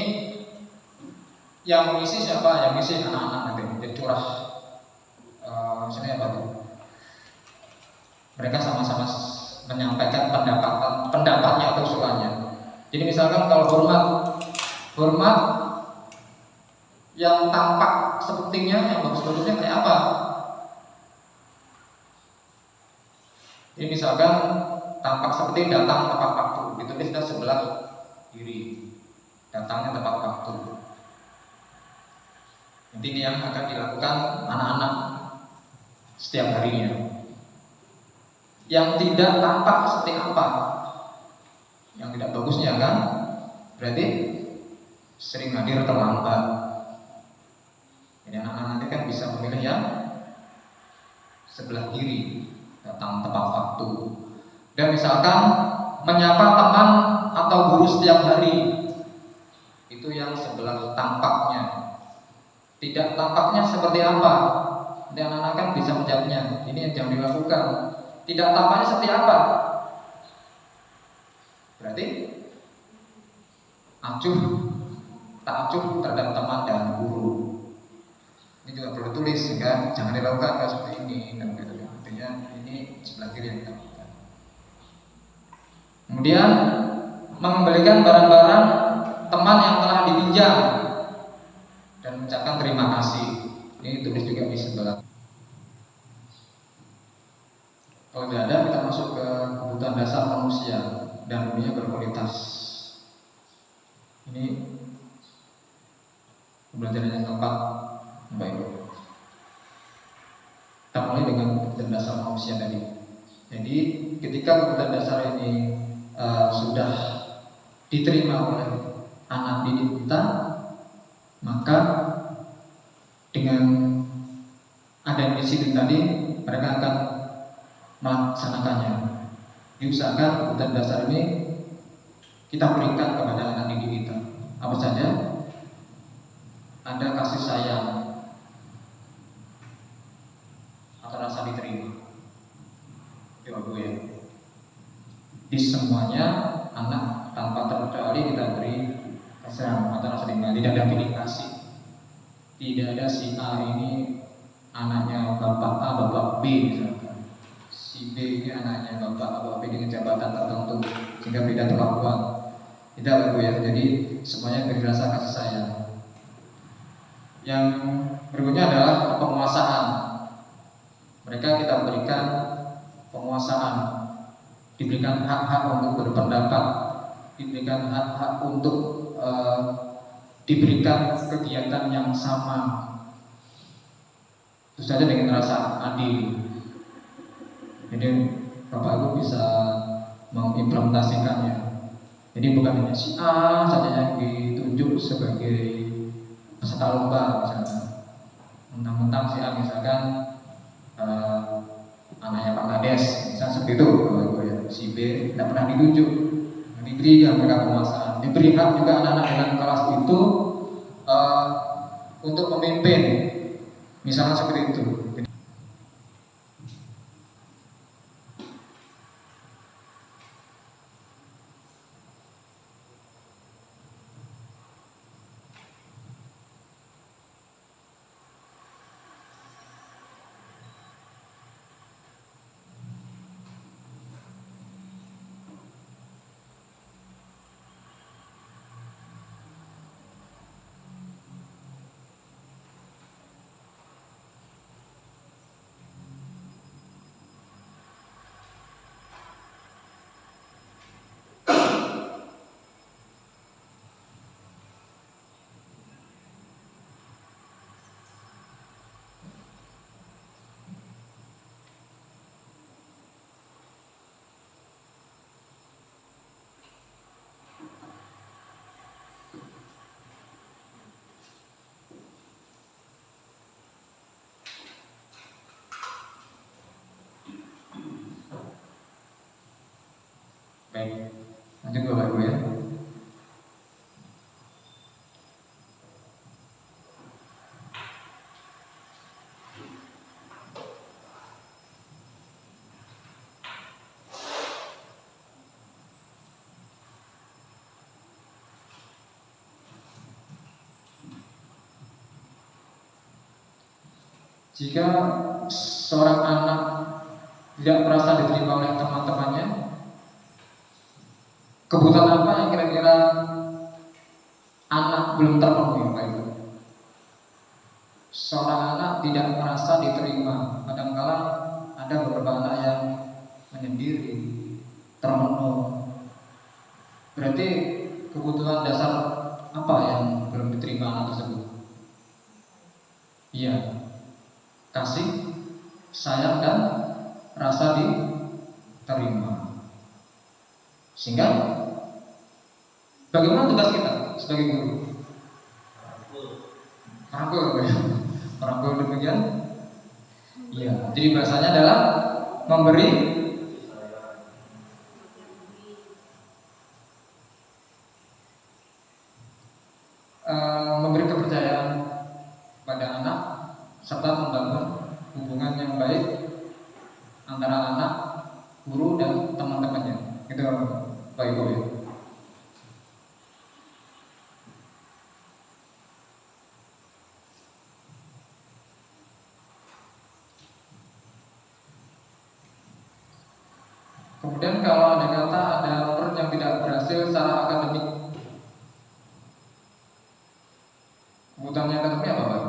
yang mengisi siapa? Yang mengisi anak-anak nanti. Jadi curah sini apa tuh? Mereka sama-sama menyampaikan pendapatnya atau usulannya. Jadi misalkan kalau hormat yang tampak sepertinya yang bagus-bagusnya kayak apa? Ini misalkan tampak seperti datang tepat waktu, ditulis di sebelah kiri, datangnya tepat waktu. Nanti ini yang akan dilakukan anak-anak setiap harinya. Yang tidak tampak seperti apa? Yang tidak bagusnya kan? Berarti sering hadir terlambat. Jadi anak-anak nanti kan bisa memilih yang sebelah kiri, datang tepat waktu. Dan misalkan menyapa teman atau guru setiap hari, itu yang sebelah tampaknya. Tidak tampaknya seperti apa? Dan anak-anak kan bisa menjawabnya. Ini yang dilakukan. Tidak tampaknya seperti apa? Berarti tak acuh terhadap teman dan guru. Ini juga perlu tulis sehingga jangan dilakukan seperti ini. Artinya ini sebelah kiri yang kita lakukan. Kemudian mengembalikan barang-barang teman yang telah dipinjam dan mengucapkan terima kasih. Ini tulis juga di sebelah. Kalau tidak ada, kita masuk ke kebutuhan dasar manusia dan dunia berkualitas. Ini pembelajaran yang keempat. Baik. Kita mulai dengan kebutuhan dasar manusia tadi. Jadi ketika kebutuhan dasar ini sudah diterima oleh anak didik kita, maka dengan ada yang disiplin tadi, mereka akan melaksanakannya. Diusahakan kebutuhan dasar ini kita berikan kepada anak didik kita. Apa saja? Ada kasih sayang atau rasa diterima. Itu ya. Di semuanya anak tanpa terkecuali kita beri kasih sayang atau rasa diterima. Tidak ada pilih kasih. Tidak ada si A ini anaknya bapak A, bapak B misalkan. Si B ini anaknya bapak A, bapak B dengan jabatan tertentu sehingga beda perlakuan. Tidak ya. Jadi semuanya beri rasa kasih sayang. Yang berikutnya adalah penguasaan. Mereka kita berikan penguasaan, diberikan hak-hak untuk berpendapat, diberikan hak-hak untuk diberikan kegiatan yang sama. Itu saja dengan rasa adil. Jadi Bapak Ibu bisa mengimplementasikannya. Jadi bukan hanya si A saja yang ditunjuk sebagai peserta lomba misalkan. Mentang-mentang si A misalkan anaknya Pak Kades, misalnya seperti itu. Si B tidak pernah ditunjuk. Diberi mereka penguasaan. Diberi hak juga anak-anak dalam kelas itu untuk memimpin, misalnya seperti itu. Baik, lanjut Bapak Ibu ya. Jika seorang anak tidak merasa diterima oleh teman-temannya, kebutuhan apa yang kira-kira anak belum terpenuhi Pak Ibu? Seorang anak tidak merasa diterima. Kadang-kala ada beberapa anak yang menyendiri, termenung. Berarti kebutuhan dasar apa yang belum diterima anak tersebut? Iya, kasih, sayang dan rasa diterima. Sehingga bagaimana tugas kita sebagai guru? Merangkul, merangkul demikian. Iya, jadi bahasanya adalah memberi kepercayaan pada anak serta membangun hubungan yang baik antara anak, guru dan teman-temannya. Itu Pak Ibu ya. Kemudian kalau ada kata ada murid yang tidak berhasil secara akademik, kebutuhannya akademik apa Pak?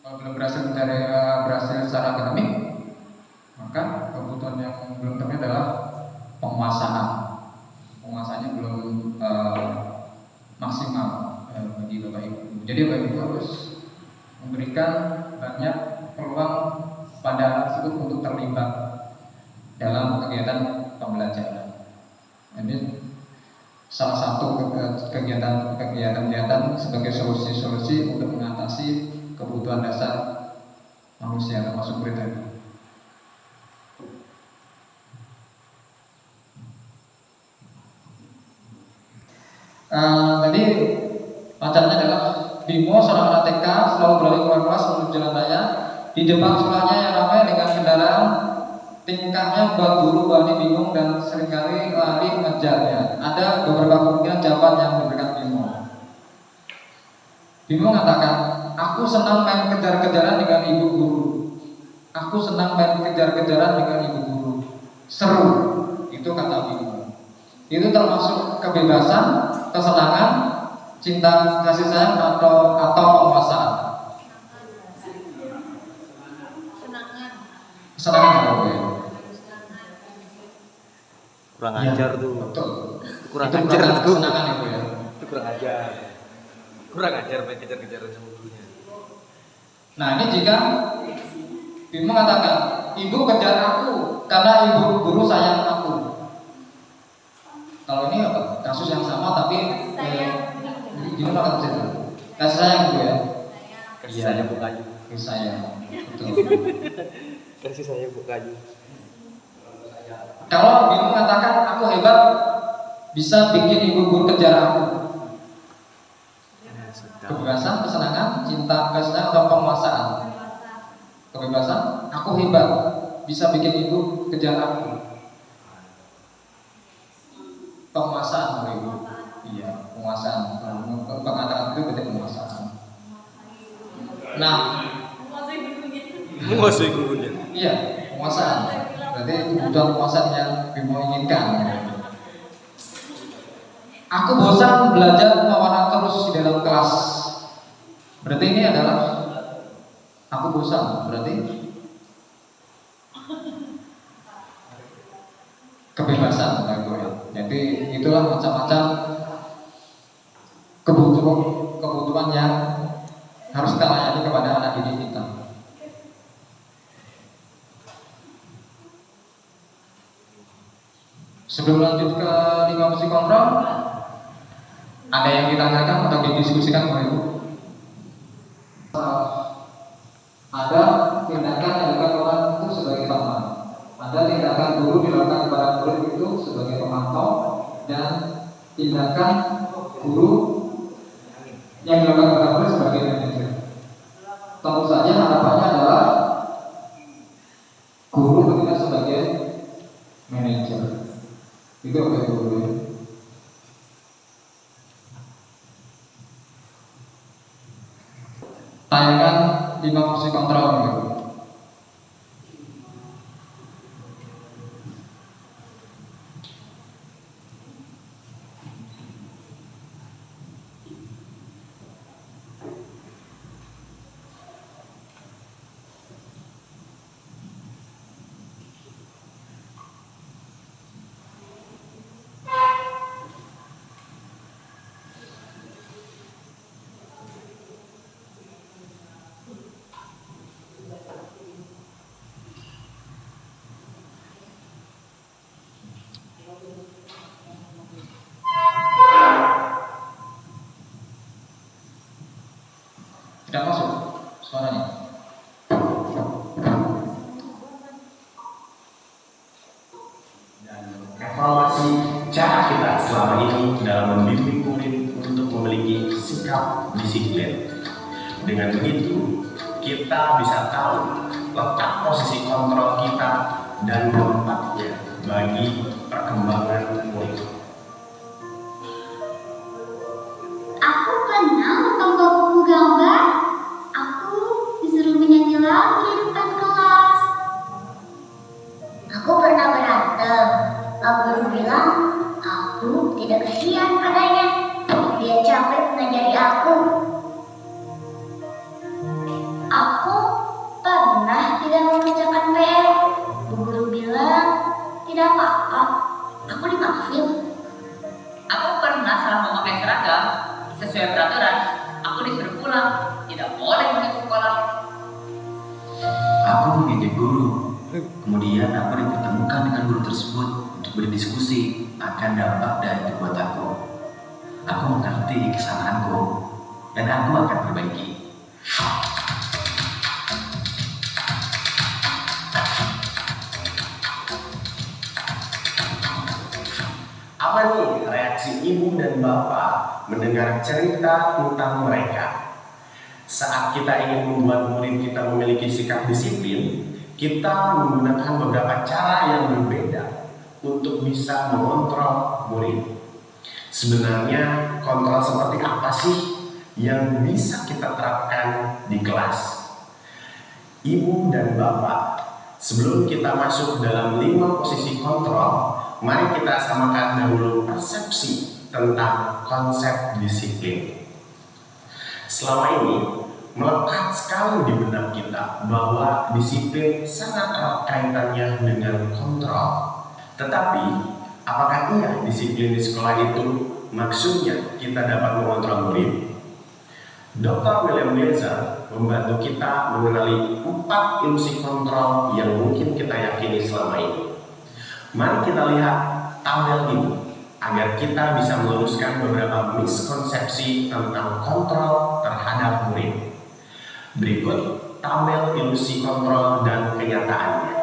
Kalau belum berhasil berhasil secara akademik, maka kebutuhan yang belum terpenuhi adalah penguasaan. Penguasaannya belum maksimal bagi Bapak Ibu. Jadi Bapak Ibu harus memberikan banyak pada anak tersebut untuk terlibat dalam kegiatan pembelajaran. Ini salah satu kegiatan sebagai solusi-solusi untuk mengatasi kebutuhan dasar manusia termasuk murid tadi. Tadi pacarnya adalah Bimo, seorang anak TK, selalu berlari keluar kelas menuju jalan raya. Di depan sekolahnya yang ramai dengan kendaraan, tingkahnya membuat guru Bani bingung dan seringkali lari mengejarnya. Ada beberapa kemungkinan jawaban yang diberikan Bimo. Bimo mengatakan, aku senang main kejar-kejaran dengan ibu guru. Aku senang main kejar-kejaran dengan ibu guru. Seru, itu kata Bimo. Itu termasuk kebebasan, kesenangan, cinta kasih sayang atau penguasaan. Kesenangan apa ya? Kurang ajar tuh. Betul. Kurang itu ajar tuh. kesenangan itu ya. Itu kurang ajar. Kurang ajar main kejar-kejaran sama gurunya. Nah ini jika Bimo mengatakan, ibu kejar aku karena ibu guru sayang aku. Kalau ini apa? Kasus yang sama tapi gimana kata kasih sayang itu ya? Kasih sayang bu kayu. Kasih sayang. Betul. Kasih sayang bu kayu. Kalau Bimo mengatakan aku hebat, bisa bikin ibu guru kejar aku. Kebebasan, kesenangan, cinta, kesenangan atau penguasaan. Kebebasan, aku hebat, bisa bikin ibu kejar aku. Penguasaan, ibu. Iya, penguasaan. Pengatakan itu berarti penguasaan. Nah, Menguasai gurunya. iya, penguasaan. Berarti kebutuhan penguasaan yang Bimo inginkan. Aku bosan belajar mewarna terus di dalam kelas. Berarti ini adalah aku bosan. Berarti kebebasan, jadi itulah macam-macam kebutuhan yang harus kita layani kepada anak didik kita. Sebelum lanjut ke 5 fungsi kontrol, ada yang ditanyakan atau didiskusikan Bapak Ibu? Ada tindakan yang dilakukan orang itu sebagai teman. Ada tindakan guru dilakukan kepada murid itu sebagai pemantau, dan tindakan guru yang dilakukan kepada murid sebagai manajer. Tentu saja harapannya adalah guru bertindak sebagai manajer. Itu apa itu guru? Tayangan 5 fungsi kontrol gitu. Tidak masuk suaranya. Dan evaluasi cara kita selama ini dalam membimbing murid untuk memiliki sikap disiplin. Dengan begitu, kita bisa tahu letak posisi kontrol kita dan dampaknya bagi perkembangan murid. Aku pernah membawa buku gambar. Aku disuruh menyanyi lagu di depan kelas. Aku pernah berantem. Pak guru bilang aku tidak kasihan padanya. Dia capek mengajari aku. Aku pernah tidak mengerjakan PR. Bu guru bilang tidak apa-apa guru. Kemudian aku dipertemukan dengan guru tersebut untuk berdiskusi akan dampak dari perbuatanku. Aku mengerti kesalahanku dan aku akan perbaiki. Apa nih reaksi ibu dan bapak mendengar cerita tentang mereka? Saat kita ingin membuat murid kita memiliki sikap disiplin, kita menggunakan beberapa cara yang berbeda untuk bisa mengontrol murid. Sebenarnya kontrol seperti apa sih yang bisa kita terapkan di kelas? Ibu dan bapak, sebelum kita masuk dalam 5 posisi kontrol, mari kita samakan dahulu persepsi tentang konsep disiplin. Selama ini, melekat sekali di benak kita bahwa disiplin sangat erat kaitannya dengan kontrol. Tetapi, apakah iya disiplin di sekolah itu maksudnya kita dapat mengontrol murid? Dr. William Glasser membantu kita mengenali 4 ilusi kontrol yang mungkin kita yakini selama ini. Mari kita lihat tabel ini agar kita bisa meluruskan beberapa miskonsepsi tentang kontrol terhadap murid. Berikut tabel ilusi kontrol dan kenyataannya.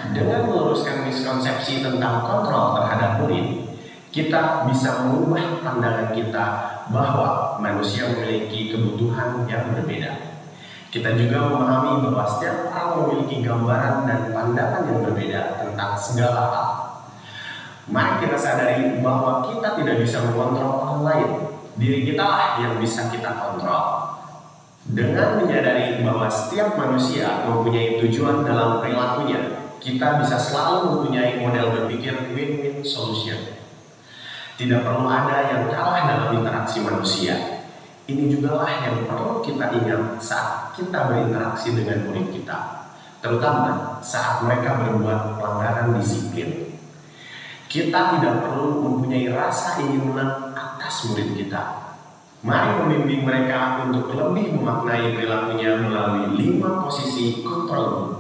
Dengan meluruskan miskonsepsi tentang kontrol terhadap murid, kita bisa mengubah pandangan kita bahwa manusia memiliki kebutuhan yang berbeda. Kita juga memahami bahwa setiap orang memiliki gambaran dan pandangan yang berbeda tentang segala hal. Mari kita sadari bahwa kita tidak bisa mengontrol orang lain. Diri kita lah yang bisa kita kontrol. Dengan menyadari bahwa setiap manusia mempunyai tujuan dalam perilakunya, kita bisa selalu mempunyai model berpikir win-win solution. Tidak perlu ada yang kalah dalam interaksi manusia. Ini juga lah yang perlu kita ingat saat kita berinteraksi dengan murid kita, terutama saat mereka berbuat pelanggaran disiplin. Kita tidak perlu mempunyai rasa ingin menang atas murid kita. Mari membimbing mereka untuk lebih memaknai perilakunya melalui 5 posisi kontrol.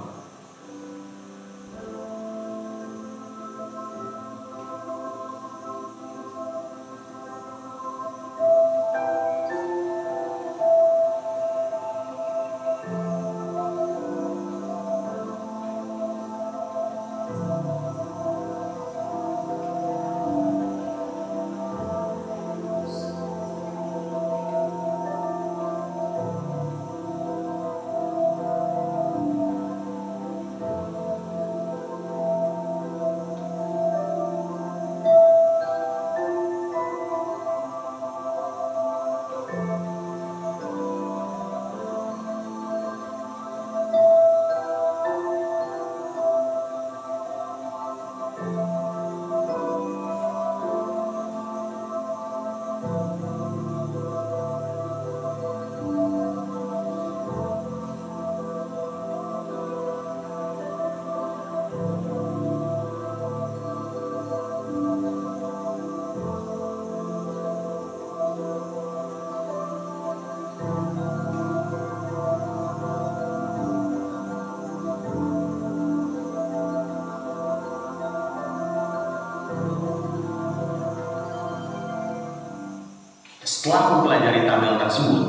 Setelah mempelajari tabel tersebut,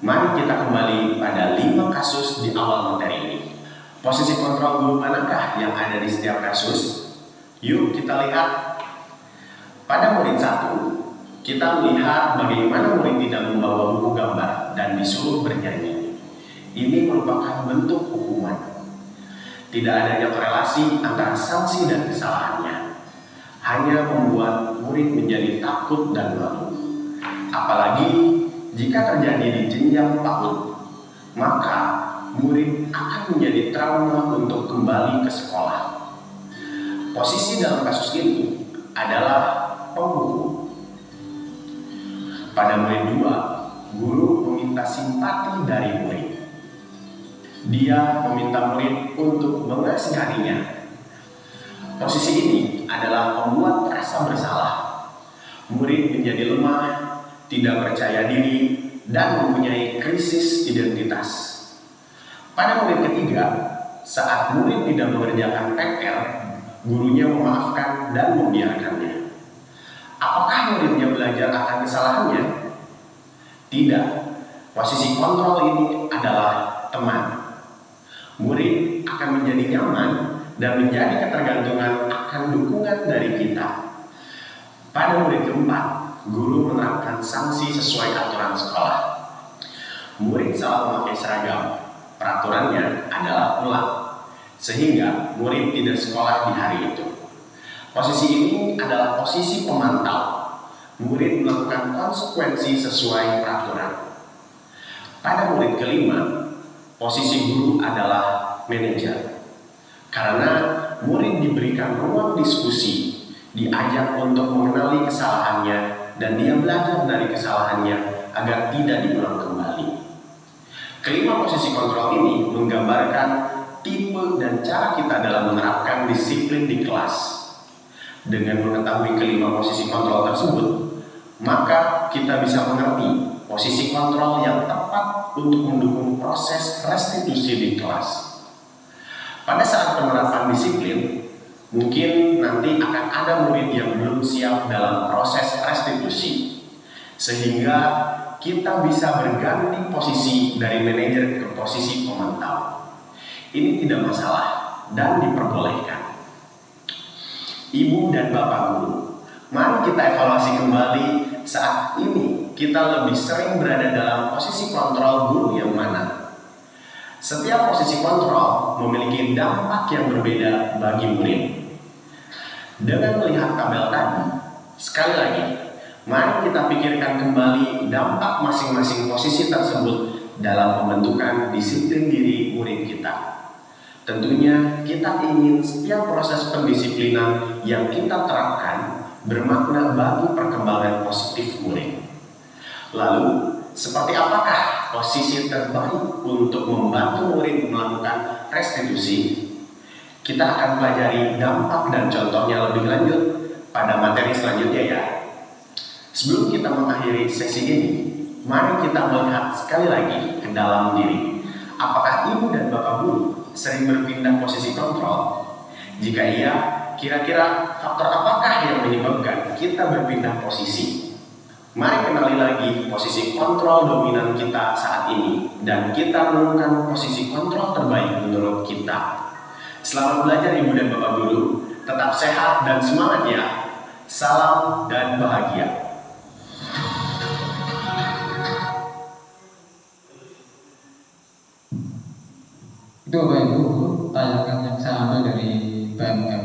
Mari kita kembali pada 5 kasus di awal materi ini. Posisi kontrol guru manakah yang ada di setiap kasus? Yuk kita lihat. Pada murid 1, kita melihat bagaimana murid tidak membawa buku gambar dan disuruh bernyanyi. Ini merupakan bentuk hukuman. Tidak adanya korelasi antara sanksi dan kesalahannya. Hanya membuat murid menjadi takut dan malu. Apalagi jika terjadi di jenjang PAUD, maka murid akan menjadi trauma untuk kembali ke sekolah. Posisi dalam kasus ini adalah penghukum. Pada murid 2, guru meminta simpati dari murid. Dia meminta murid untuk mengasihaninya. Posisi ini adalah membuat rasa bersalah. Murid menjadi lemah, tidak percaya diri, dan mempunyai krisis identitas. Pada murid ketiga, saat murid tidak mengerjakan PR, gurunya memaafkan dan membiarkannya. Apakah muridnya belajar akan kesalahannya? Tidak. Posisi kontrol ini adalah teman. Murid akan menjadi nyaman dan menjadi ketergantungan akan dukungan dari kita. Pada murid keempat, guru menerapkan sanksi sesuai aturan sekolah. Murid salah memakai seragam. Peraturannya adalah pulang, sehingga murid tidak sekolah di hari itu. Posisi ini adalah posisi pemantau. Murid melakukan konsekuensi sesuai peraturan. Pada murid kelima, posisi guru adalah manajer. Karena murid diberikan ruang diskusi, diajak untuk mengenali kesalahannya, dan dia belajar dari kesalahannya agar tidak diulang kembali. Kelima posisi kontrol ini menggambarkan tipe dan cara kita dalam menerapkan disiplin di kelas. Dengan mengetahui kelima posisi kontrol tersebut, maka kita bisa mengerti posisi kontrol yang tepat untuk mendukung proses restitusi di kelas. Pada saat penerapan disiplin, mungkin nanti akan ada murid yang belum siap dalam proses restitusi, sehingga kita bisa berganti posisi dari manajer ke posisi pemantau. Ini tidak masalah dan diperbolehkan. Ibu dan Bapak guru, mari kita evaluasi kembali saat ini kita lebih sering berada dalam posisi kontrol guru yang mana. Setiap posisi kontrol memiliki dampak yang berbeda bagi murid. Dengan melihat tabel tadi, sekali lagi, mari kita pikirkan kembali dampak masing-masing posisi tersebut dalam pembentukan disiplin diri murid kita. Tentunya kita ingin setiap proses pendisiplinan yang kita terapkan bermakna bagi perkembangan positif murid. Lalu, seperti apakah posisi terbaik untuk membantu murid melakukan restitusi? Kita akan pelajari dampak dan contohnya lebih lanjut pada materi selanjutnya ya. Sebelum kita mengakhiri sesi ini, mari kita melihat sekali lagi ke dalam diri. Apakah ibu dan bapak guru sering berpindah posisi kontrol? Jika iya, kira-kira faktor apakah yang menyebabkan kita berpindah posisi? Mari kenali lagi posisi kontrol dominan kita saat ini dan kita renungkan posisi kontrol terbaik menurut kita. Selamat belajar ibu dan bapak guru, tetap sehat dan semangat ya. Salam dan bahagia. Itu Bapak Ibu, tayangan yang saya ambil dari BMM.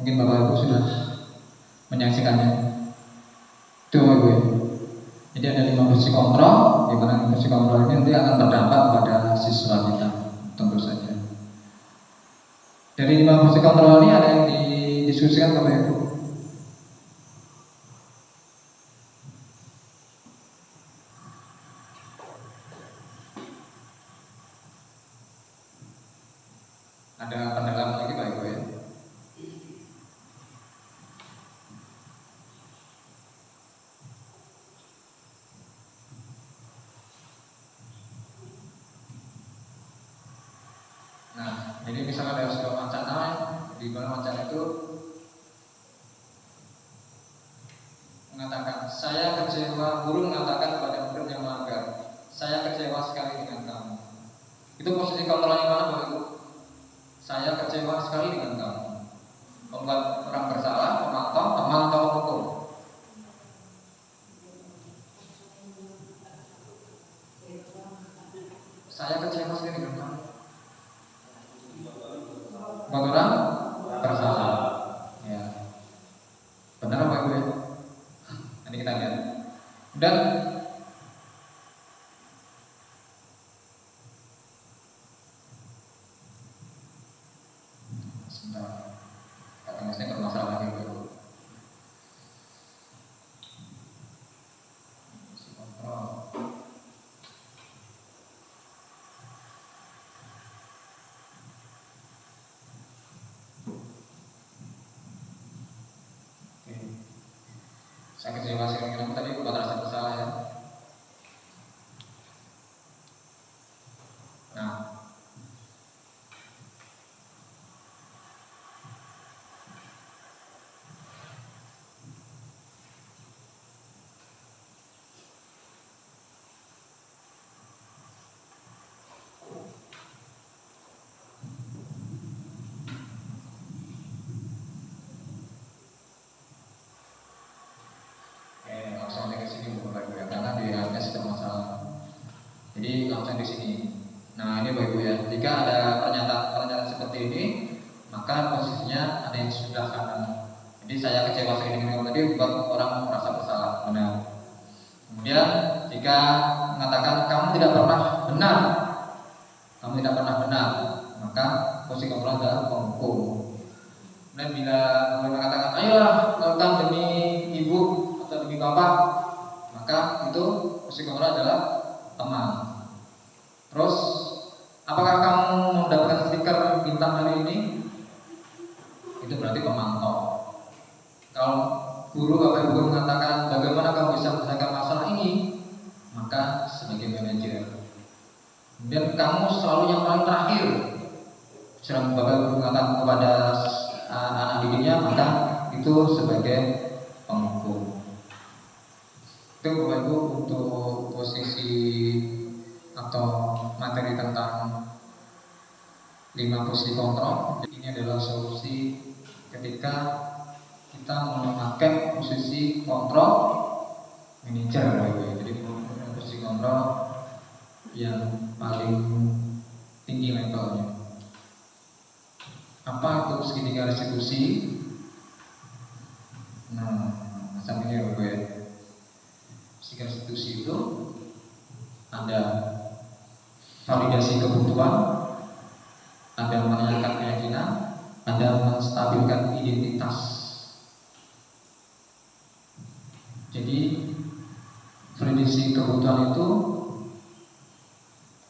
Mungkin Bapak Ibu sudah menyaksikannya. Itu Bapak Ibu. Jadi ada 5 posisi kontrol, di mana posisi kontrol ini nanti akan berdampak pada siswa kita, tentu saja. Dari 5 posisi kontrol ini ada yang didiskusikan Bapak Ibu. Ada pendalaman lagi Pak Ibu ya. Nah, jadi misalnya ada sebuah wacana, di mana wacana itu mengatakan, saya kecewa, guru mengatakan kepada murid yang melanggar, saya kecewa sekali dengan kamu. Itu posisi kontrolnya mana Bapak Ibu? Saya kecewa sekali dengan kamu. Membuat orang bersalah, memantau, teman atau hukum. Saya kecewa sekali dengan kamu. Membuat orang bersalah. Ya. Benar Bapak Ibu ya? Nanti kita lihat. Dan sebentar, kata masnya bermasalah lagi Bapak Ibu. Kontrol. Oke. Saya kecewa sekali dengan kamu tadi bukan rasa bersalah ya. Nah, langsung aja ke sini Bapak Ibu ya, karena di hanya sedang masalah. Jadi langsung di sini. Nah ini Bapak Ibu ya, jika ada pernyataan seperti ini, maka posisinya ada yang sudah kanan. Jadi saya kecewa sekali dengan kamu tadi buat orang merasa bersalah, benar. Kemudian jika mengatakan kamu tidak pernah benar, maka posisi kontrol adalah penghukum. Dan bila kamu mengatakan ayolah lakukan demi ibu atau demi bapak, maka itu posisi kontrol adalah teman. Terus apakah kamu mendapatkan stiker bintang hari ini? Itu berarti pemantau. Kalau guru Bapak Ibu mengatakan bagaimana kamu bisa menyelesaikan masalah ini, maka sebagai manajer. Kemudian kamu selalu yang paling terakhir. Sedang Bapak Ibu mengatakan kepada anak didiknya, maka itu sebagai penghukum. Itu Bapak Ibu untuk posisi atau materi tentang 5 posisi kontrol. Ini adalah solusi ketika kita memakai posisi kontrol manajer Bapak Ibu. Jadi posisi kontrol yang paling tinggi levelnya. Apa itu segitiga restitusi? Nah, macam ini Bapak ya. Segitiga restitusi itu ada validasi kebutuhan, ada menanyakan keyakinan, ada menstabilkan identitas. Jadi validasi kebutuhan itu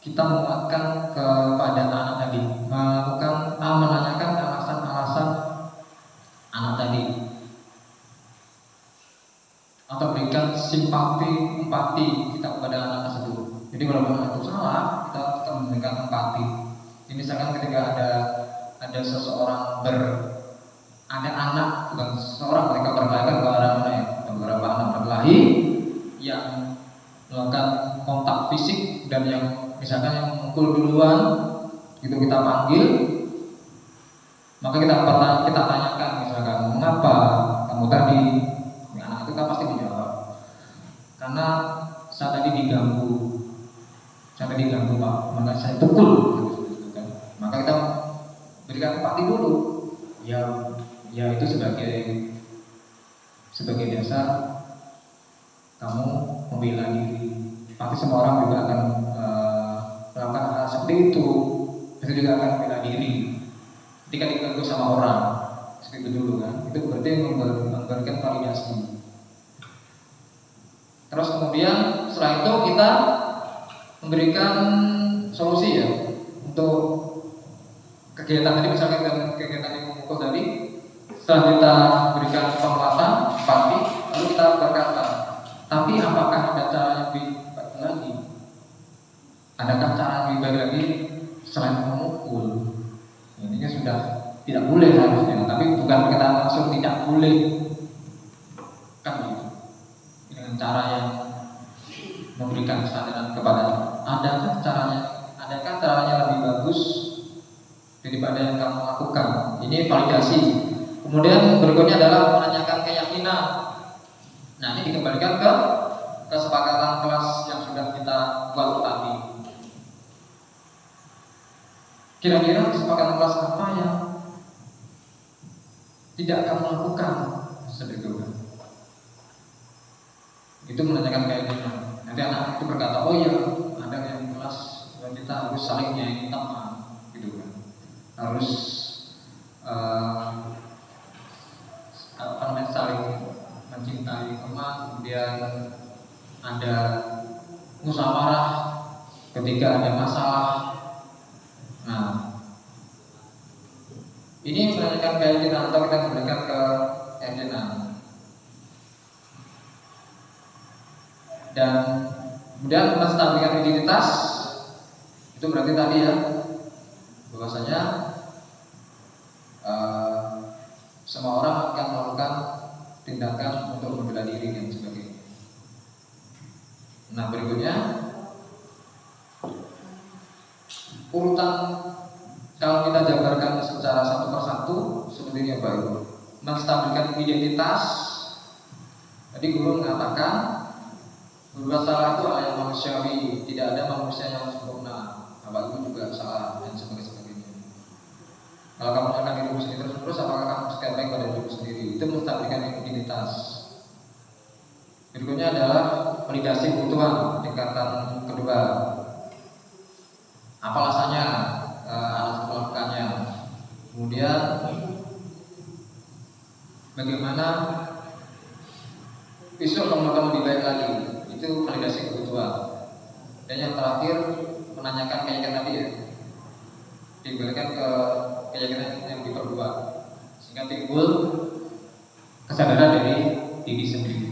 kita menguatkan kepada anak tadi, menanyakan alasan-alasan anak tadi, atau berikan simpati, empati kita kepada anak tersebut. Jadi kalau anak itu salah, kita memberikan empati. Jadi misalkan ketika ada seseorang ada anak, bukan seseorang, mereka berkelahi kan beberapa anak berkelahi yang melakukan kontak fisik dan yang misalkan yang mukul duluan, itu kita panggil, maka kita tanyakan misalkan mengapa kamu tadi, anak itu kan pasti dijawab karena saya tadi diganggu Pak, maka saya pukul gitu kan. Maka kita berikan empati dulu, ya itu sebagai dasar kamu membela diri. Pasti semua orang juga akan melakukan hal seperti itu juga akan membela diri ketika diganggu sama orang seperti itu dulu kan. Itu berarti memberikan validasi. Terus kemudian setelah itu kita memberikan solusi ya untuk kegiatan tadi, misalkan kegiatan yang memukul tadi. Setelah kita berikan penguatan, empati, lalu kita berkata, tapi apakah ada cara yang lebih baik lagi? Adakah cara yang lebih baik lagi selain memukul? Intinya sudah tidak boleh harusnya, tapi bukan kita langsung tidak boleh kan gitu. Dengan cara yang memberikan kesadaran kepadanya. Adakah caranya lebih bagus daripada yang kamu lakukan? Ini validasi. Kemudian berikutnya adalah menanyakan keyakinan. Nah, ini dikembalikan ke kesepakatan kelas yang sudah kita buat tadi. Kira-kira kesepakatan kelas apa yang tidak kamu lakukan? Itu menanyakan keyakinan. Nanti anak itu berkata, oh iya, ada yang kelas kita harus saling menyayangi teman, gitu kan. Harus saling mencintai teman, kemudian ada musyawarah ketika ada masalah. Nah, ini menanyakan keyakinan atau kita memberikan keyakinan. Dan kemudian menstabilkan identitas, itu berarti tadi ya, bahwasanya semua orang akan melakukan tindakan untuk membela diri dan sebagainya. Nah, berikutnya urutan kalau kita jabarkan secara satu persatu seperti ini baik. Menstabilkan identitas. Tadi guru mengatakan berbuat salah itu hal yang manusiawi, tidak ada manusia yang sempurna. Bapak Ibu juga salah dan sebagainya. Kalau kamu akan dirimu sendiri terus, apakah kamu sekian baik pada dirimu sendiri? Itu menstabilkan identitas. Berikutnya adalah validasi kebutuhan tingkatan kedua. Apa alasannya anak melakukannya? Kemudian bagaimana besok kamu lebih baik lagi? Itu validasi kebutuhan. Dan yang terakhir menanyakan keyakinan tadi ya, diberikan ke keyakinan yang diperkuat sehingga timbul kesadaran dari diri sendiri.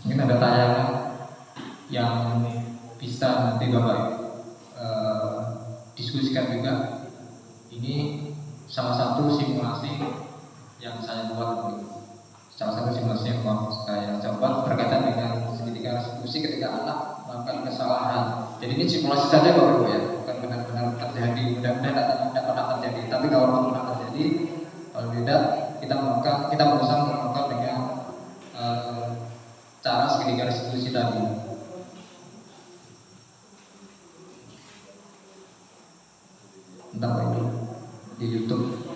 Mungkin ada tayangan yang bisa nanti Bapak diskusikan juga. Ini salah satu simulasi yang saya buat. Salah satu simulasi yang saya coba berkaitan dengan segitiga restitusi ketika anak melakukan kesalahan. Jadi ini simulasi saja Bapak Ibu ya, bukan benar-benar terjadi. Mudah-mudahan tidak pernah terjadi. Tapi kalau pernah terjadi, kalau tidak kita berusaha melakukan dengan cara segitiga restitusi tadi. Entah Pak itu di YouTube.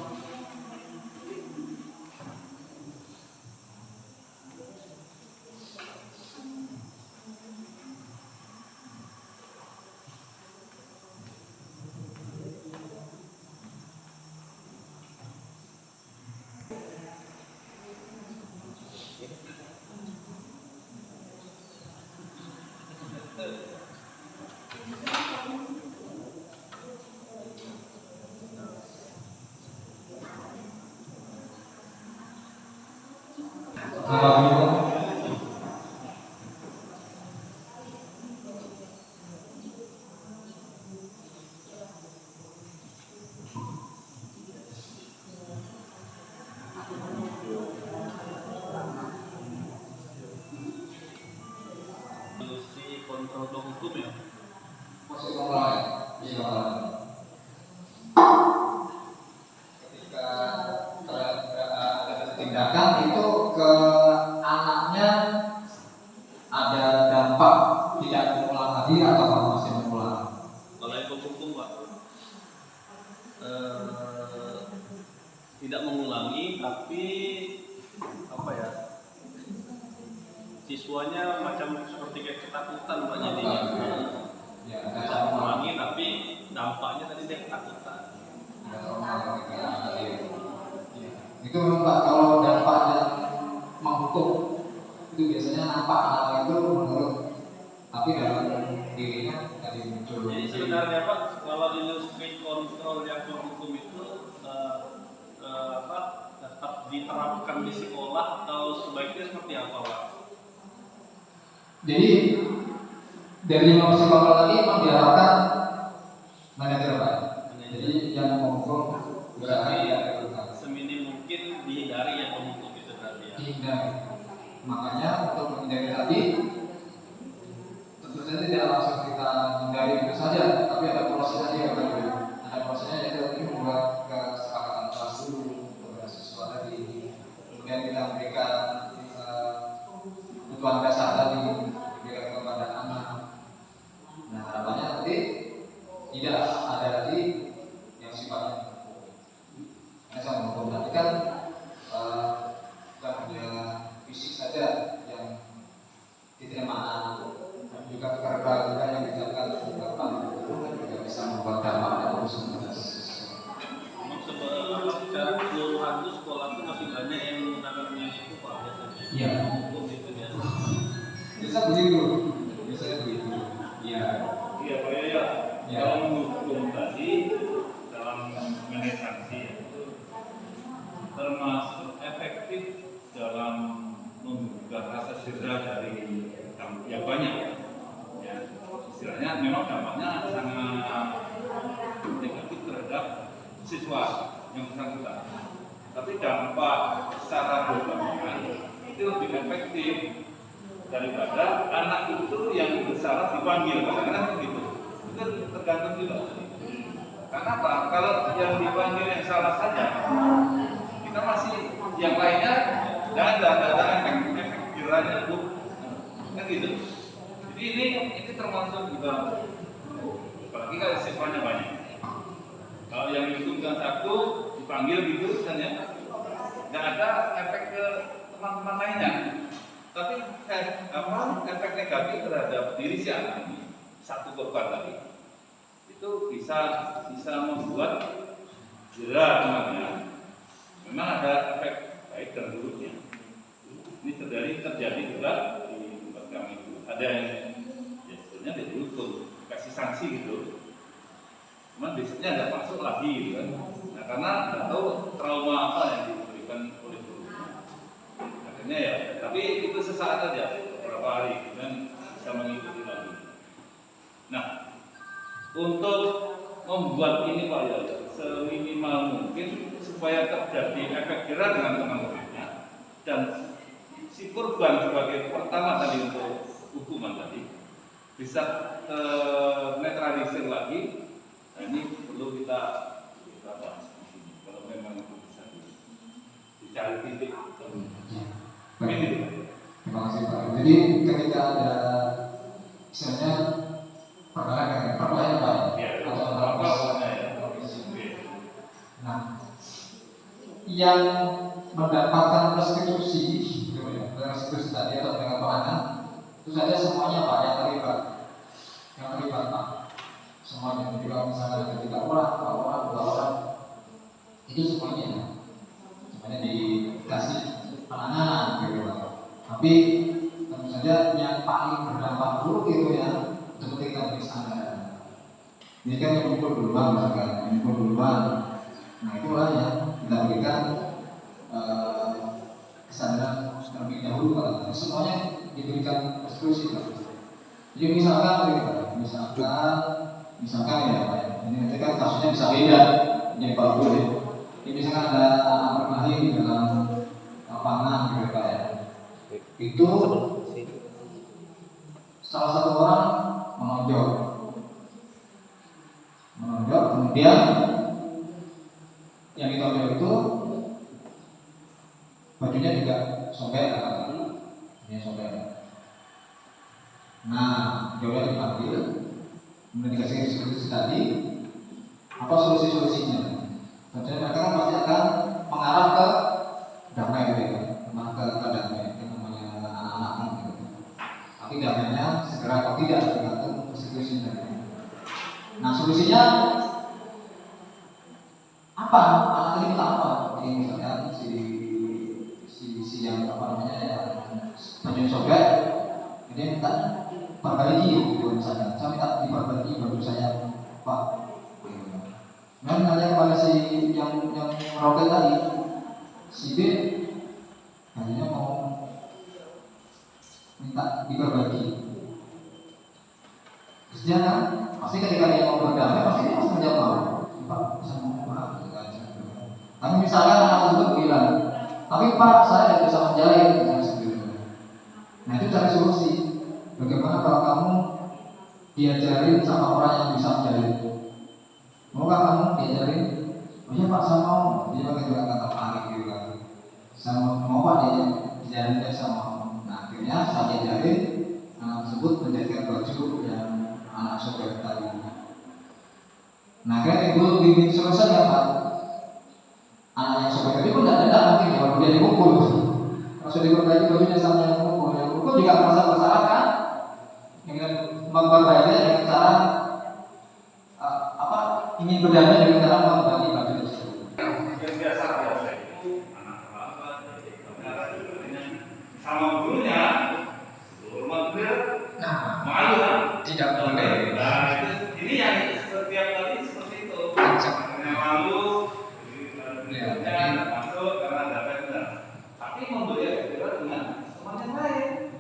Kontrol hukum ya. Ketika tindakan itu ke anaknya ada dampak tidak mengulang lagi atau masih mengulang? Kalau hukum Pak, tidak mengulangi, tapi apa ya? Siswanya macam seperti kayak ketakutan Pak jadinya. Ya, tidak mengulangi, tapi dampaknya tadi dia ketakutan. Itu memang Pak, kalau dampak yang menghukum itu biasanya nampak anak itu menurut, tapi dalam dirinya tadi muncul. Jadi sebenarnya Pak, kalau di street control yang hukum itu tetap diterapkan di sekolah atau sebaiknya seperti apa Pak? Jadi dari 5 psikolog tadi memang diharapkan manajer Pak. Jadi yang menghukum berarti seminim mungkin dihindari yang menghukum itu tadi ya. Dihindari. Makanya untuk menghindari tadi Nah harapannya nanti tidak ada lagi yang sifatnya saya menghukum, tapi kan bukan hanya fisik saja yang diterima anak, juga verbalnya yang diucapkan beberapa juga bisa membuat dampak dan urusan. Secara keseluruhan itu sekolah itu masih banyak yang menggunakannya itu Pak biasanya. Iya. Hukum itu ya. Bisa begitu, biasanya begitu. Iya. Iya Pak ya. Ya. Kalau menghukum tadi dalam mengenai sanksi itu termasuk efektif dalam membuka rasa jerah dari yang banyak. Ya, istilahnya memang dampaknya sangat negatif terhadap siswa yang bersangkutan. Tapi dampak secara globalnya itu lebih efektif daripada anak itu yang bersalah dipanggil, kadang-kadang begitu. Itu tergantung juga. Karena apa? Kalau yang dipanggil yang salah saja, kita masih yang lainnya jangan ada efek jerahnya itu, kan gitu. Jadi ini termasuk juga, apalagi kalau siswanya banyak. Kalau yang dihukumkan satu dipanggil gitu kan ya, nggak ada efek ke teman-teman lainnya. Tapi efek negatif terhadap diri si anak ini, satu korban tadi, itu bisa membuat jerah namanya. Memang ada efek baik dan buruknya. Ini terjadi juga di tempat kami itu. Ada yang ya sebetulnya dihukum, kasih sanksi gitu. Cuman biasanya nggak masuk lagi gitu kan. Nah karena nggak tahu trauma apa yang diberikan oleh gurunya. Akhirnya ya, tapi itu sesaat aja, beberapa hari dan bisa mengikuti lagi. Nah, untuk membuat ini Pak ya, seminimal mungkin supaya terjadi efek jerah dengan teman-temannya dan si korban sebagai pertama tadi untuk hukuman tadi bisa netralisir lagi. Nah, ini perlu kita bahas di sini. Kalau memang bisa dicari titik. Baik. Terima kasih Pak. Jadi ketika ada misalnya perkelahian Pak, nah yang mendapatkan restitusi, restitusi tadi atau dengan penahanan itu saja semuanya Pak yang terlibat Pak. Semuanya, jadi kalau misalnya ada 3 orang, 4 orang, 2 orang, itu semuanya dikasih penanganan gitu Pak. Tapi tentu saja yang paling berdampak buruk itu ya seperti tadi standar. Ini kan yang mukul duluan misalkan, yang mukul duluan. Nah itulah yang kita berikan kesadaran terlebih dahulu Pak. Semuanya diberikan restitusi Pak. Jadi misalkan ya Pak, ini nanti kan kasusnya bisa beda, jadi Pak boleh. Ini misalkan ada anak berkelahi di dalam lapangan gitu Pak ya. Itu salah satu orang menonjol, kemudian yang ditonjol itu bajunya juga sobek kan, ini sobek. Nah, jauhnya dipanggil, kemudian dikasih solusi tadi, apa solusinya? Tentunya mereka kan pasti akan mengarah ke damai gitu ya, ke damai, yang namanya anak-anak gitu. Tapi damainya segera atau tidak tergantung solusinya. Nah, solusinya apa? Anak ini minta apa? Jadi misalnya si yang apa namanya ya, baju sobek, dia minta perbaiki gitu misalnya. Saya minta diperbaiki baju saya Pak. Kemudian nanya kepada si yang meroket tadi, si B hanya mau minta diperbaiki. Terus dia kan pasti ketika dia mau berdamai pasti dia langsung menjawab Pak, saya mau maaf. Tapi misalkan anak tersebut bilang, tapi Pak saya tidak bisa menjahit. Nah itu cari solusi. Bagaimana kalau kamu diajarin sama orang yang bisa menjahit? Maukah kamu diajarin? Oh iya Pak saya mau. Dia pakai juga kata tarik gitu kan. Saya mau Pak diajarin saya mau. Nah akhirnya saya diajarin anak tersebut menjadikan baju yang anak Nah, kan itu bimbing solution ya Pak. Anak yang seperti itu pun tidak ada mungkin ya, waktu dia dipukul. Kalau sudah diperbaiki bajunya sama yang pukul juga merasa bersalah kan? Dengan memperbaikinya dengan cara ingin berdamai dengan cara memperbaiki baju tersebut. Yang biasa itu anak apa sama gurunya, hormat beliau, malu kan? Tidak boleh. Nah, ini yang setiap kali seperti itu. Hanya malu, masuk karena ada benar. Tapi memberi efek dengan teman yang lain.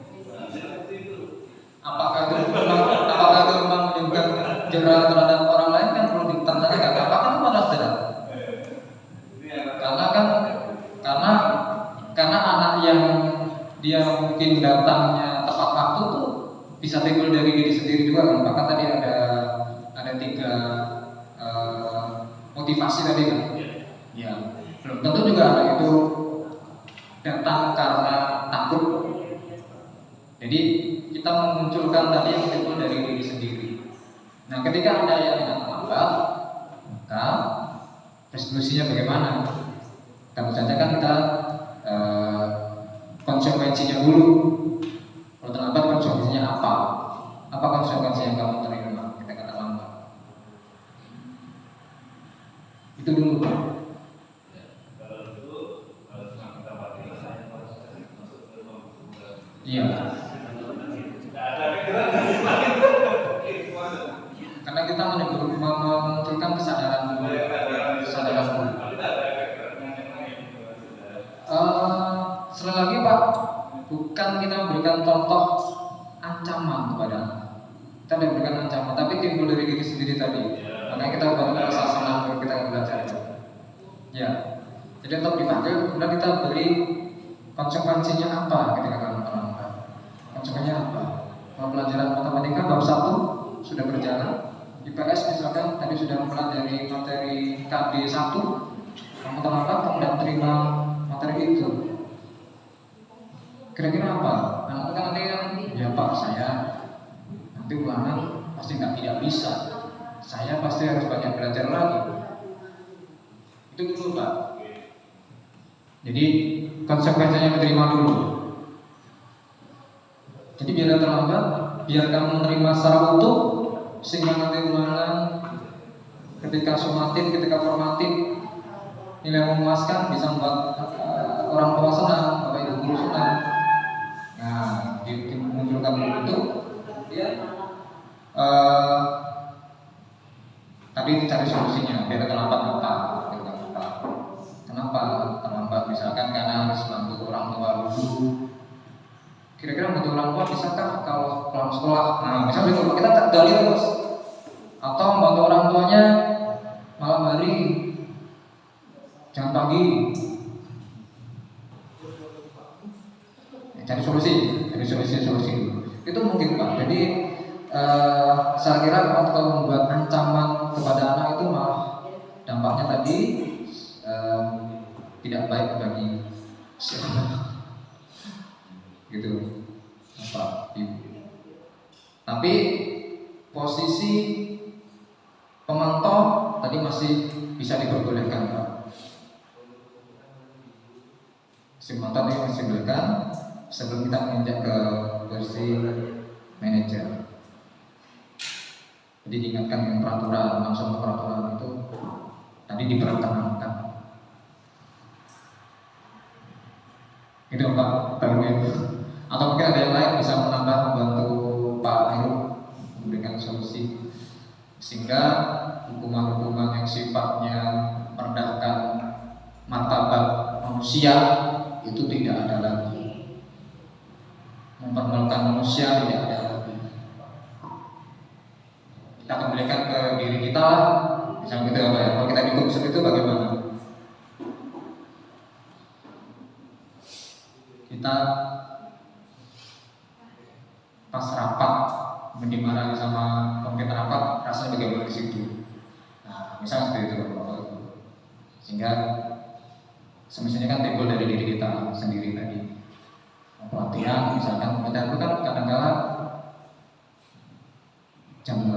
Seperti itu. Apakah itu memang menyebabkan jerah terhadap orang lain kan perlu ditanyakan. Apakah itu malah jerah? Karena anak yang dia mungkin datangnya tepat waktu tuh bisa timbul dari diri sendiri juga kan. Maka tadi ada 3 motivasi tadi kan. Ya, belum tentu juga anak itu datang karena takut. Jadi kita memunculkan tadi yang timbul dari diri sendiri. Nah, ketika ada yang terlambat, maka resolusinya bagaimana? Tentu saja kan kita konsekuensinya dulu. Kalau terlambat konsekuensinya apa? Apa konsekuensi yang kamu terima ketika terlambat? Itu dulu. Iya. Karena kita memunculkan kesadaran dulu. Sekali lagi Pak, bukan kita memberikan contoh ancaman kepada anak. Kita tidak berikan ancaman, tapi timbul dari diri sendiri tadi. Makanya kita merasa senang kalau kita belajar. Ya, jadi untuk dipanggil, kemudian kita beri konsekuensinya apa ketika kamu terlambat. Konsekuensinya apa? Kalau pelajaran matematika bab 1 sudah berjalan, IPS misalkan tadi sudah mempelajari materi KB 1, kamu terlambat, kamu tidak terima materi itu. Kira-kira apa? Anak kan nanti kan, ya Pak saya nanti ulangan pasti tidak bisa. Saya pasti harus banyak belajar lagi. Itu dulu Pak. Jadi konsekuensinya diterima dulu. Jadi biar terlambat, biar kamu menerima secara utuh, sehingga nanti ulangan ketika sumatif, ketika formatif nilai memuaskan bisa membuat orang tua senang, bapak ibu guru senang. Nah, dimunculkan itu dia tadi dicari solusinya biar terlambat apa? Kenapa terlambat? Misalkan karena harus bantu orang tua dulu. Kira-kira bantu orang tua bisakah kalau pulang sekolah? Nah, misalnya kalau kita gali terus, atau bantu orang tuanya malam hari, jangan pagi. Cari solusi itu mungkin Pak. Jadi saya kira kalau membuat ancaman kepada anak itu malah dampaknya tadi tidak baik bagi siapa gitu Pak Ibu. Tapi posisi pemantau tadi masih bisa diperbolehkan Pak. Si pemantau ini masih diperbolehkan sebelum kita menginjak ke posisi manajer. Jadi diingatkan dengan peraturan, langsung ke peraturan itu tadi diperkenankan. Gitu Pak Irwin. Atau mungkin ada yang lain bisa menambah membantu Pak Irwin memberikan solusi sehingga hukuman-hukuman yang sifatnya merendahkan martabat manusia itu tidak ada lagi. Mempermalukan manusia tidak ada lagi. Kita kembalikan ke diri kita lah. Misalnya gitu apa ya? Kalau kita dihukum seperti itu bagaimana? Kita pas rapat dimarahi sama pemimpin rapat, rasanya bagaimana di situ. Nah, misalnya seperti itu Bapak. Sehingga semestinya kan timbul dari diri kita sendiri tadi. Pelatihan misalkan pelatihan itu kan kadang-kadang jam 8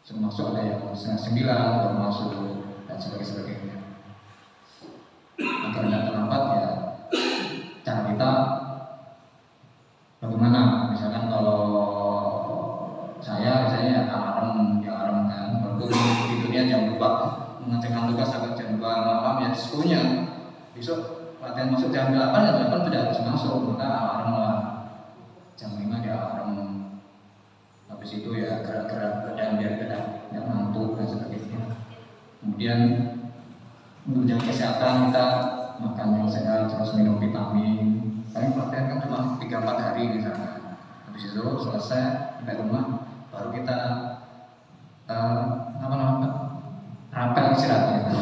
Termasuk ada yang setengah 9 baru masuk dan sebagainya. Agar tidak terlambat ya, cara kita bagaimana? Misalkan kalau saya misalnya alarm kan, baru tidurnya jam 2, mengerjakan tugas sampai jam 2 malam ya sepunya. Besok latihan masuk jam 8 ya 8 sudah harus masuk, maka alarm lah. Jam 5 dia alarm. Habis itu ya gerak-gerak dan biar tidak ngantuk dan sebagainya. Kemudian untuk menjaga kesehatan kita makan yang sehat, terus minum vitamin. Paling pelatihan kan cuma 3-4 hari misalnya. Habis itu selesai sampai rumah baru kita rampel istirahatnya.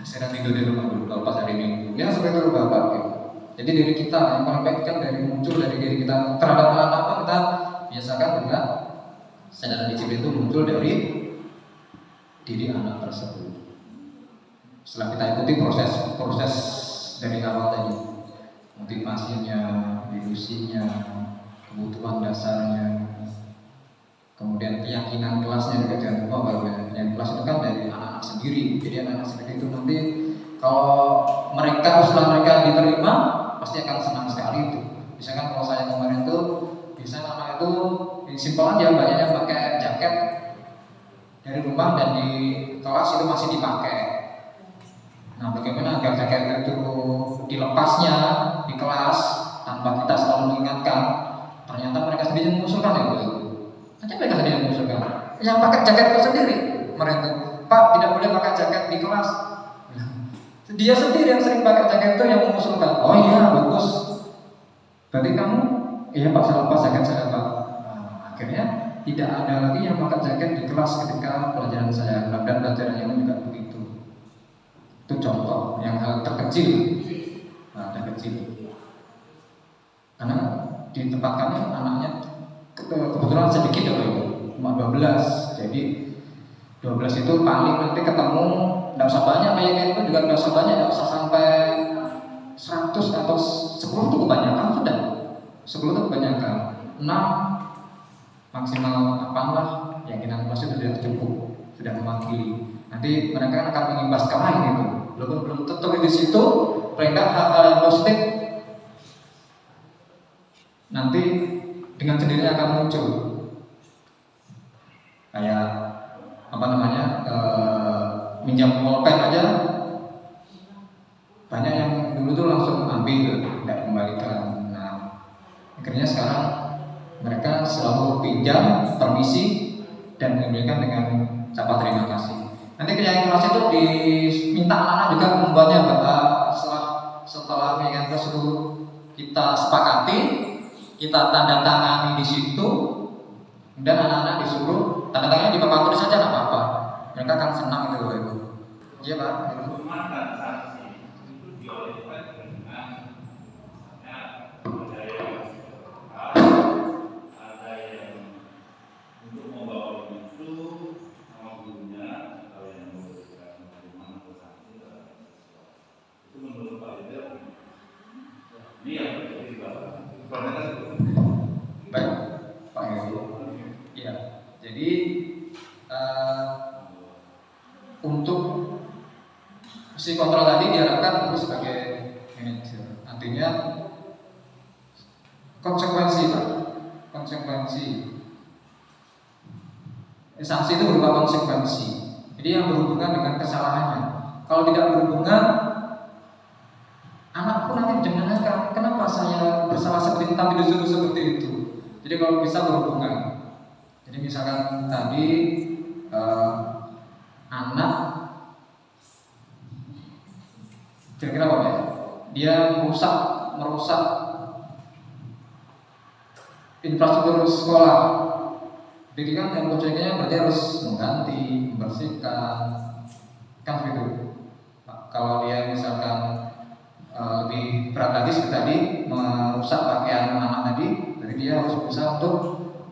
Istirahat tidur di rumah dulu kalau pas hari Minggu. Ya seperti itu Bapak gitu. Jadi diri kita yang paling baik kan muncul dari diri kita terhadap apa kita biasakan juga. Sadar disiplin itu muncul dari diri anak tersebut. Setelah kita ikuti proses dari awal tadi, motivasinya, ilusinya, kebutuhan dasarnya, kemudian keyakinan kelasnya juga jangan lupa bahwa yang kelas itu kan dari anak-anak sendiri. Jadi anak-anak sendiri itu nanti kalau setelah mereka diterima pasti akan senang sekali itu. Misalkan kalau saya kemarin tuh biasanya anak itu simpel aja, banyak yang pakai jaket dari rumah dan di kelas itu masih dipakai. Nah, bagaimana agar jaket itu dilepasnya di kelas tanpa kita selalu mengingatkan? Ternyata mereka sendiri mengusulkan ya Bu. Nanti mereka sendiri mengusulkan. Yang pakai jaket itu sendiri, mereka Pak tidak boleh pakai jaket di kelas. Dia sendiri yang sering pakai jaket itu yang mengusulkan. Oh iya bagus. Berarti kamu, iya Pak saya lepas jaket saya Pak. Akhirnya tidak ada lagi yang pakai jaket di kelas ketika pelajaran saya. Dan pelajaran yang juga begitu. Itu contoh yang hal terkecil. Nah, terkecil. Karena di tempat kami anaknya kebetulan sedikit ya cuma 12. Jadi 12 itu paling nanti ketemu tidak usah banyak kayak itu juga tidak usah banyak, tidak usah sampai 100 atau 10 itu kebanyakan sudah. 10 itu kebanyakan. 6 maksimal 8 lah, keyakinan kelas itu sudah cukup, sudah mewakili. Nanti mereka akan mengimbas ke lain itu. Belum tentu di situ, mereka hal-hal yang positif nanti dengan sendirinya akan muncul. Kayak minjam pulpen aja, banyak yang dulu tuh langsung ambil, tidak kembalikan. Nah, akhirnya sekarang mereka selalu pinjam, permisi, dan memberikan dengan ucapan terima kasih. Nanti keyakinan kelas itu diminta anak-anak juga membuatnya setelah keyakinan kelas itu kita sepakati, kita tanda tangani di situ, dan anak-anak disuruh tanda tangannya di papan tulis saja, nggak apa-apa. Mereka akan senang itu loh Ibu. Iya Pak. Hukuman sanksi itu diolahkan dengan ada yang untuk membawa itu sama gurunya atau yang memberikan hukuman atau sanksi itu menurut Pak Leader ini yang terjadi baik Pak Ibu. Iya. Jadi untuk si kontrol tadi diharapkan itu sebagai manajer. Artinya konsekuensi Pak. Konsekuensi. Sanksi itu berupa konsekuensi. Jadi yang berhubungan dengan kesalahannya. Kalau tidak berhubungan, anak pun nanti menanyakan kenapa saya bersalah seperti itu tapi disuruh seperti itu. Jadi kalau bisa berhubungan. Jadi misalkan tadi anak kira-kira apa ya? Dia merusak infrastruktur sekolah. Jadi kan yang konsekuensinya berarti harus mengganti, membersihkan, kan begitu. Kalau dia misalkan lebih berat lagi seperti tadi merusak pakaian anak tadi, jadi dia harus berusaha untuk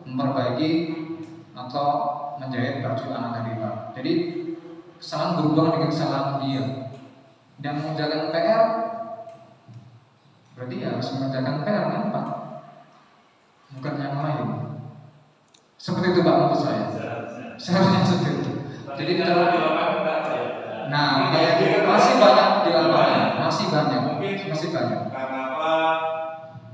memperbaiki atau menjahit baju anak tadi Pak. Jadi kesalahan berhubungan dengan kesalahan dia. Dan mengerjakan PR berarti ya harus mengerjakan PR kan Pak, bukan yang lain. Seperti itu Pak menurut saya. Seharusnya seperti itu. Jadi Tapi kalau di lapangan enggak ya. nah kayak gitu masih banyak di lapangan, masih banyak, Mungkin masih banyak. karena apa?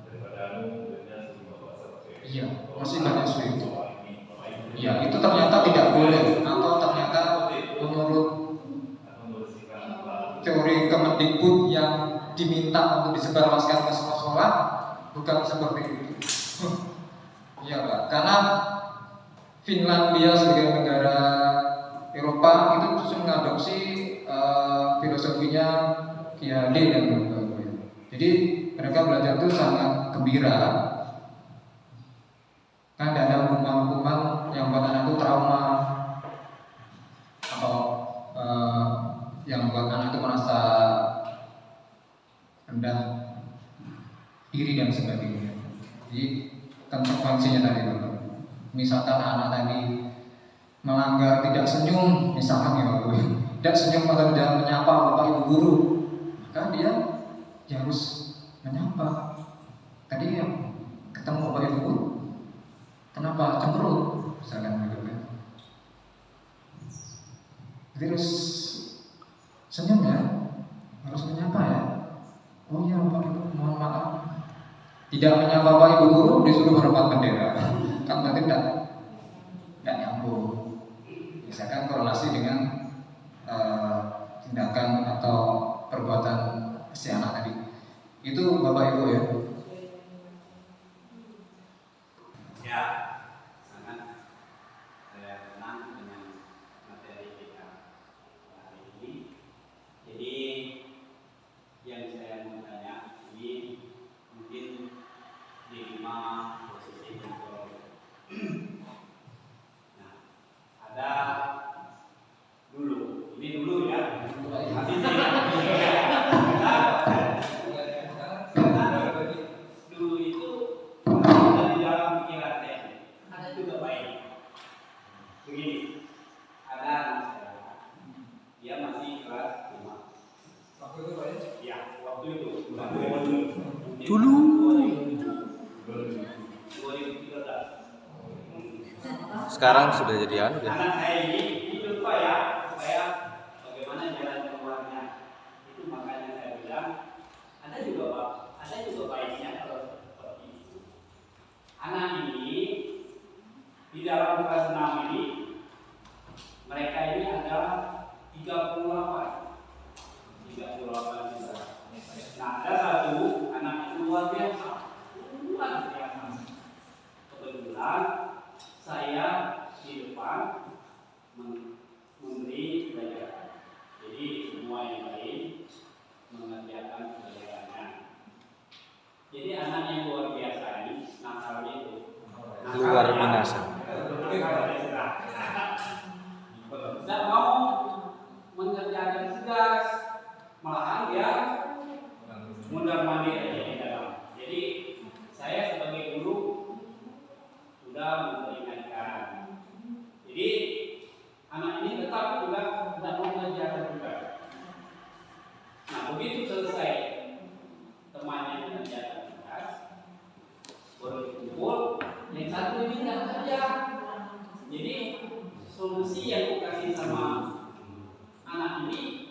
Daripada duitnya sebelum bapak selesai. Iya, masih banyak seperti itu. Bapak ini, bapak ini. Ya itu ternyata tidak boleh atau ternyata menurut Membersihkan apa? teori Kemendikbud yang diminta untuk disebarluaskan ke semua sekolah bukan seperti itu. Iya Pak, karena Finlandia sebagai negara Eropa itu justru mengadopsi filosofinya Kiai dan jadi mereka belajar itu sangat gembira. Kan tidak ada hukuman-hukuman yang buat anak itu trauma atau yang buat anak itu merasa rendah diri dan sebagainya. Jadi konsekuensinya tadi Bapak. Misalkan anak tadi melanggar tidak senyum, misalkan ya Bapak, tidak senyum atau tidak menyapa Bapak Ibu guru, maka dia harus menyapa. Tadi yang ketemu Bapak Ibu guru, kenapa cemberut? Misalkan gitu kan. Jadi harus senyum ya, harus menyapa ya. Oh iya Bapak Ibu, mohon maaf. Tidak menyapa Bapak Ibu guru disuruh hormat bendera. Kan berarti tidak nyambung. Misalkan korelasi dengan tindakan atau perbuatan si anak tadi. Itu Bapak Ibu ya. Ya, sangat saya senang dengan materi kita hari ini. Jadi yang saya mau tanya ini mungkin di 5 posisi kontrol. Nah, ada dulu, ini dulu ya. Nanti karena dulu itu ada di dalam pikiran saya, ada juga baik. Begini, ada anak saya, dia masih kelas 5. Waktu itu Pak ya? Ya, waktu itu Dulu. 2013. Sekarang sudah jadi anu ya. Anak saya ini lupa ya, supaya bagaimana jalan keluarnya. Itu makanya saya bilang ada juga baiknya kalau seperti itu. Anak ini di dalam kelas 6 ini mereka ini ada 38 juta. Nah, ada satu anak itu luar biasa. Kebetulan saya di depan memberi pelajaran. Jadi semua yang lain mengerjakan pelajarannya. Jadi anak yang luar biasa ini nakalnya itu Luar binasa. Tidak mau mengerjakan tugas, malahan dia mundar-mandir aja di dalam. Jadi saya sebagai guru sudah memperingatkan. Jadi anak ini tetap juga tidak mau mengerjakan tugas. Nah, begitu selesai temannya mengerjakan tugas, baru dikumpul, yang satu ini tidak kerja. Jadi solusi yang aku kasih sama anak ini,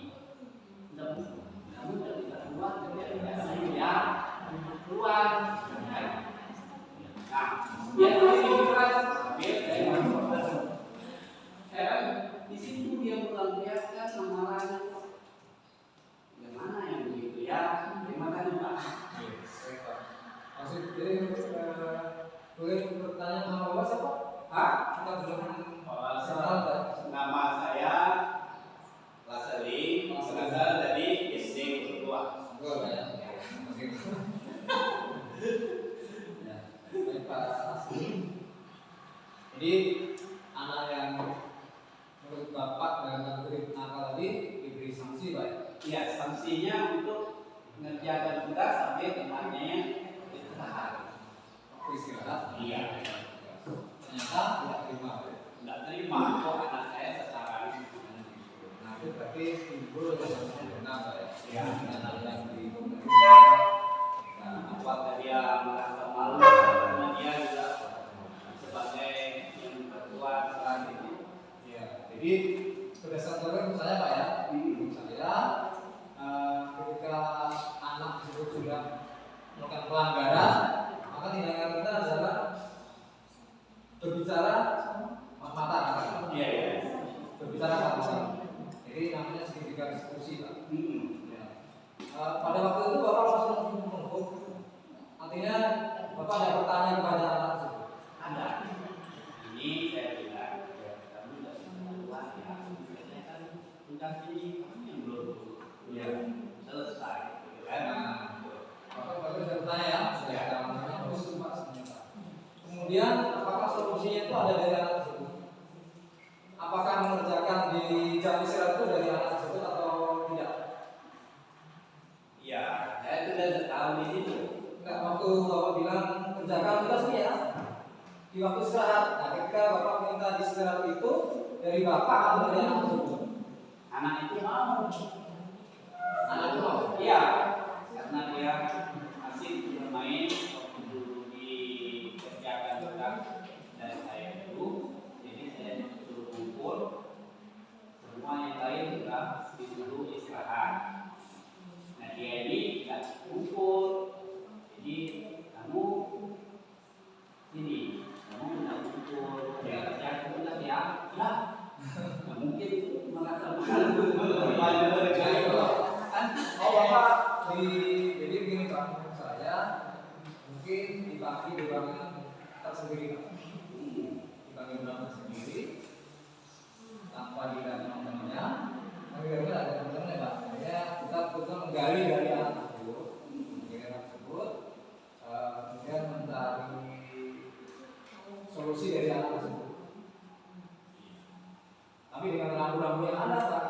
kamu tidak bisa keluar dari ya, keluar. Nah, dia masih di kelas, saya masuk. Heran, di situ dia melampiaskan amarahnya. Bagaimana yang begitu ya? Terima kasih Pak. Maksud jadi boleh bertanya nama Bapak siapa? Hah? Kita belum Nama saya Laseli, berasal dari SD Kedua. Baik Pak Asli. Jadi anak yang menurut Bapak dalam kategori nakal tadi diberi sanksi Pak? Ya, sanksinya untuk mengerjakan tugas sampai temannya istirahat. Waktu istirahat? Iya. Ternyata tidak terima. Tidak terima kok anak saya sekarang. Nah itu berarti timbul yang benar Pak ya? Ya. Anak yang di Apakah dia merasa malu karena dia juga sebagai yang tertua saat ini Jadi berdasarkan misalnya Pak ya, saya ketika anak tersebut sudah melakukan pelanggaran, maka tindakan kita adalah berbicara mata. Iya, iya. Berbicara mata. Jadi namanya signifikan diskusi Pak. Ya. Pada waktu itu Bapak langsung menghubung. Artinya Bapak ada pertanyaan kepada anak tersebut. Ada. Ini saya bilang, ya, kamu sudah keluar ya. Biasanya kan tingkat tinggi kamu yang belum selesai. Gitu kan? Bapak sudah bertanya ya, sudah terus Pak sebenarnya. Kemudian apakah solusinya itu ada dari anak tersebut? Apakah mengerjakan di jam istirahat itu dari anak tersebut atau tidak? Iya, saya sudah tahu di situ. Enggak, waktu Bapak bilang kerjakan kita sih ya di waktu istirahat. Nah, ketika Bapak minta di istirahat itu dari Bapak atau dari anak tersebut? Anak itu mau. Anak itu mau. Iya, karena dia masih bermain waktu dulu dikerjakan tugas dan saya itu, jadi saya disuruh kumpul, semua yang lain juga disuruh istirahat. Nah dia ini tidak kumpul, jadi kamu tidak kumpul, ya kerjaan tugas ya, nggak mungkin merasa malu. Oh Bapak jadi begini Pak, menurut saya mungkin dibagi bebangan tersendiri Pak. Dibagi bebangan sendiri tanpa dilihat teman-temannya. Tapi kalau ada teman-teman ya Pak, ya kita betul menggali dari anak tersebut, kemudian mencari solusi dari anak tersebut. Tapi dengan rambu-rambu yang ada Pak,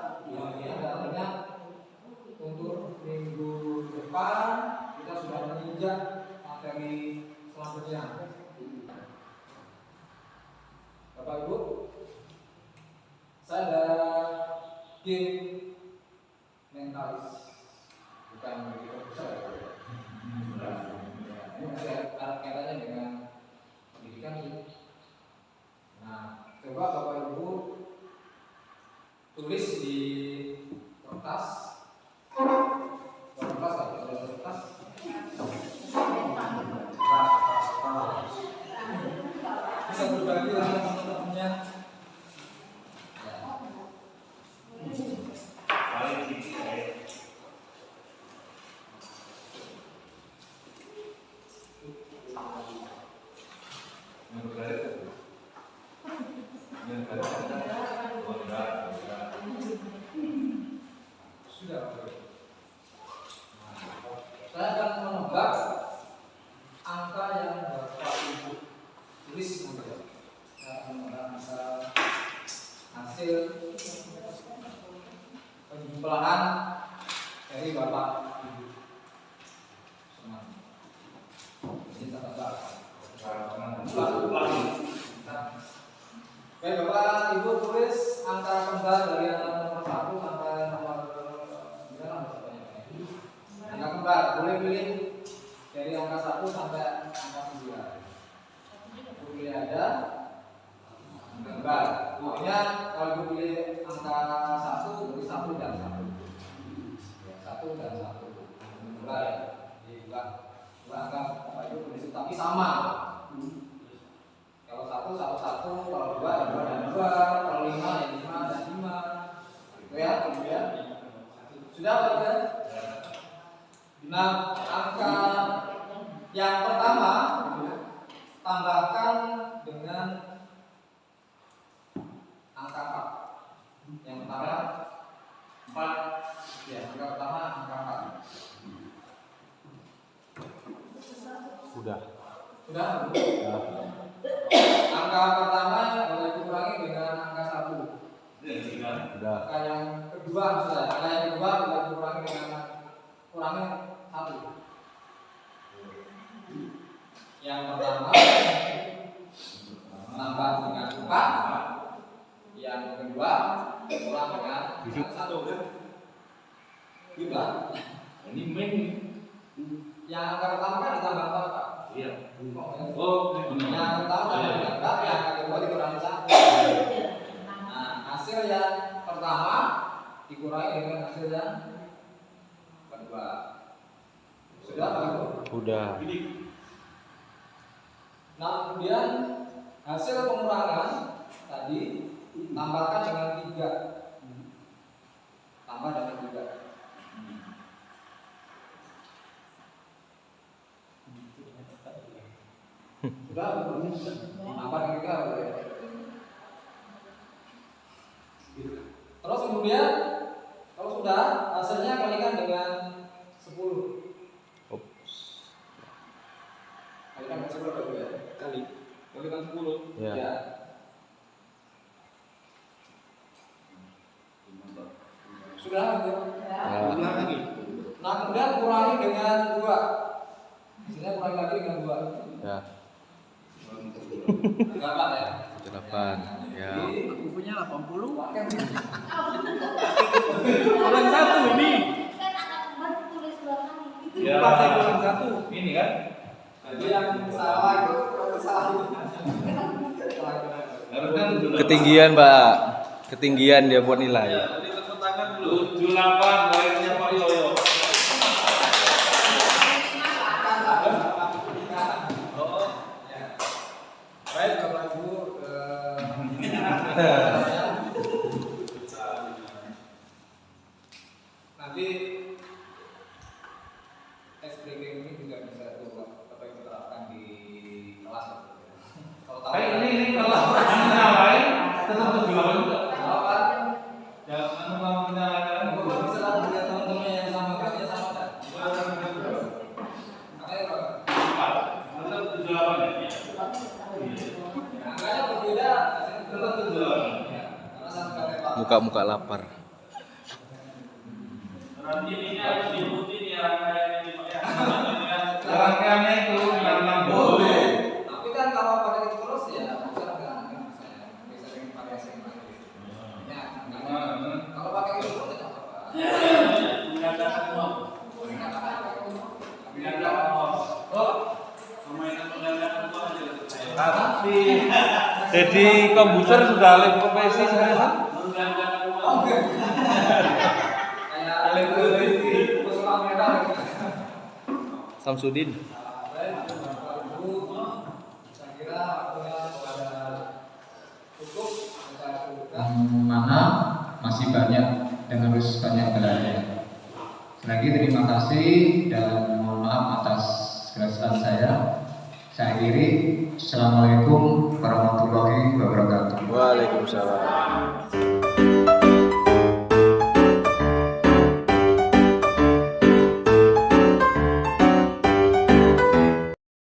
yang ada artinya untuk minggu depan kita sudah menginjak materi selanjutnya. Bapak Ibu, saya ada game mentalis, bukan begitu besar ya. Ini masih ada kaitannya dengan pendidikan sih. Nah, coba Bapak Ibu tulis di kertas. Bisa berbagi dengan teman-temannya. Paling tinggi saya. Sudah. Saya akan menebak angka yang Bapak Ibu tulis nanti. Saya akan menebak angka hasil penjumlahan dari Bapak Ibu. Semuanya. Ini kita tebak. Baik Bapak Ibu tulis angka kembar dari nomor 1 sampai nomor 9. Angka kembar boleh pilih dari angka 1 sampai angka 9. Pilih aja angka kembar. Pokoknya kalau Ibu pilih angka 1 berarti 1 dan 1. 1 dan 1. Kembar ya. Jadi dua angka Bapak Ibu tulis tapi sama. Kalau 1, 1, 1, kalau 2 ya 2 dan 2, kalau 5 ya 5 dan 5. Gitu ya, kemudian sudah Pak ya? Nah, angka yang pertama tambahkan dengan angka 4. Yang pertama 4. Ya, angka pertama angka 4. Sudah. Sudah? Angka pertama boleh dikurangi dengan angka 1. Sudah. Angka yang kedua sudah. Angka yang kedua boleh dikurangi dengan kurangi 1. Yang pertama menambah dengan 4. Yang kedua kurang dengan 1 kan? Juga. Ini main. Yang angka pertama kan ditambah 4 Pak. Iya. Yang pertama tambah dengan 4, yang kedua dikurangi 1. Nah, hasil dikurangi dengan hasil yang kedua. Sudah Pak Ibu? Udah. Nah, kemudian hasil pengurangan tadi tambahkan dengan 3. Tambah dengan 3. Sudah, tambah dengan 3 boleh. Terus kemudian kalau sudah hasilnya kalikan dengan 10. Kalikan dengan 10 berapa ya? Kalikan 10. Ya. Ya. Sudah gitu. Ya. Nah, kemudian kurangi dengan 2. Hasilnya kurangi lagi dengan 2. Ya. 8 ya. 8. Ya. Bukunya 80. Kurang 1 ini. Kan anak kembar tulis belakang. Ya, Pas kurang 1. ini kan. Jadi yang salah itu salah. Harusnya Ketinggian, Pak. Ketinggian dia buat nilai. 78 garisnya Pak Yoyo. Baik, Bapak Ibu, nanti SPG ini juga bisa Bapak Ibu terapkan di kelas. Kalau tahu Ini kalau kita lain tetap 78 juga. apa? Jangan mau kita Bapak bisa lah melihat teman-teman yang sama kerja sama kan? Makanya Pak, tetap 78 ya. angkanya berbeda, Tetap 78. ya, karena satu kata Muka-muka lapar. Nanti ini harus diikuti ya rangkaian ini Pak ya. Rangkaiannya itu karena boleh. Tapi kan kalau pakai itu terus ya bisa enggak kan bisa dengan pakai SMA gitu. Ya, kalau pakai itu terus ya apa-apa. Mengatakan mau. Oh, permainan mengatakan mau aja. Tapi jadi komputer sudah alih profesi sekarang. Oke. Kayak elektronik personal metal gitu. Samsudin. Baik, Bapak Ibu, saya kira waktunya sudah cukup saya sebutkan. Mana masih banyak dan harus banyak belajar. Lagi terima kasih dan mohon maaf atas kesalahan saya. Saya akhiri. Assalamualaikum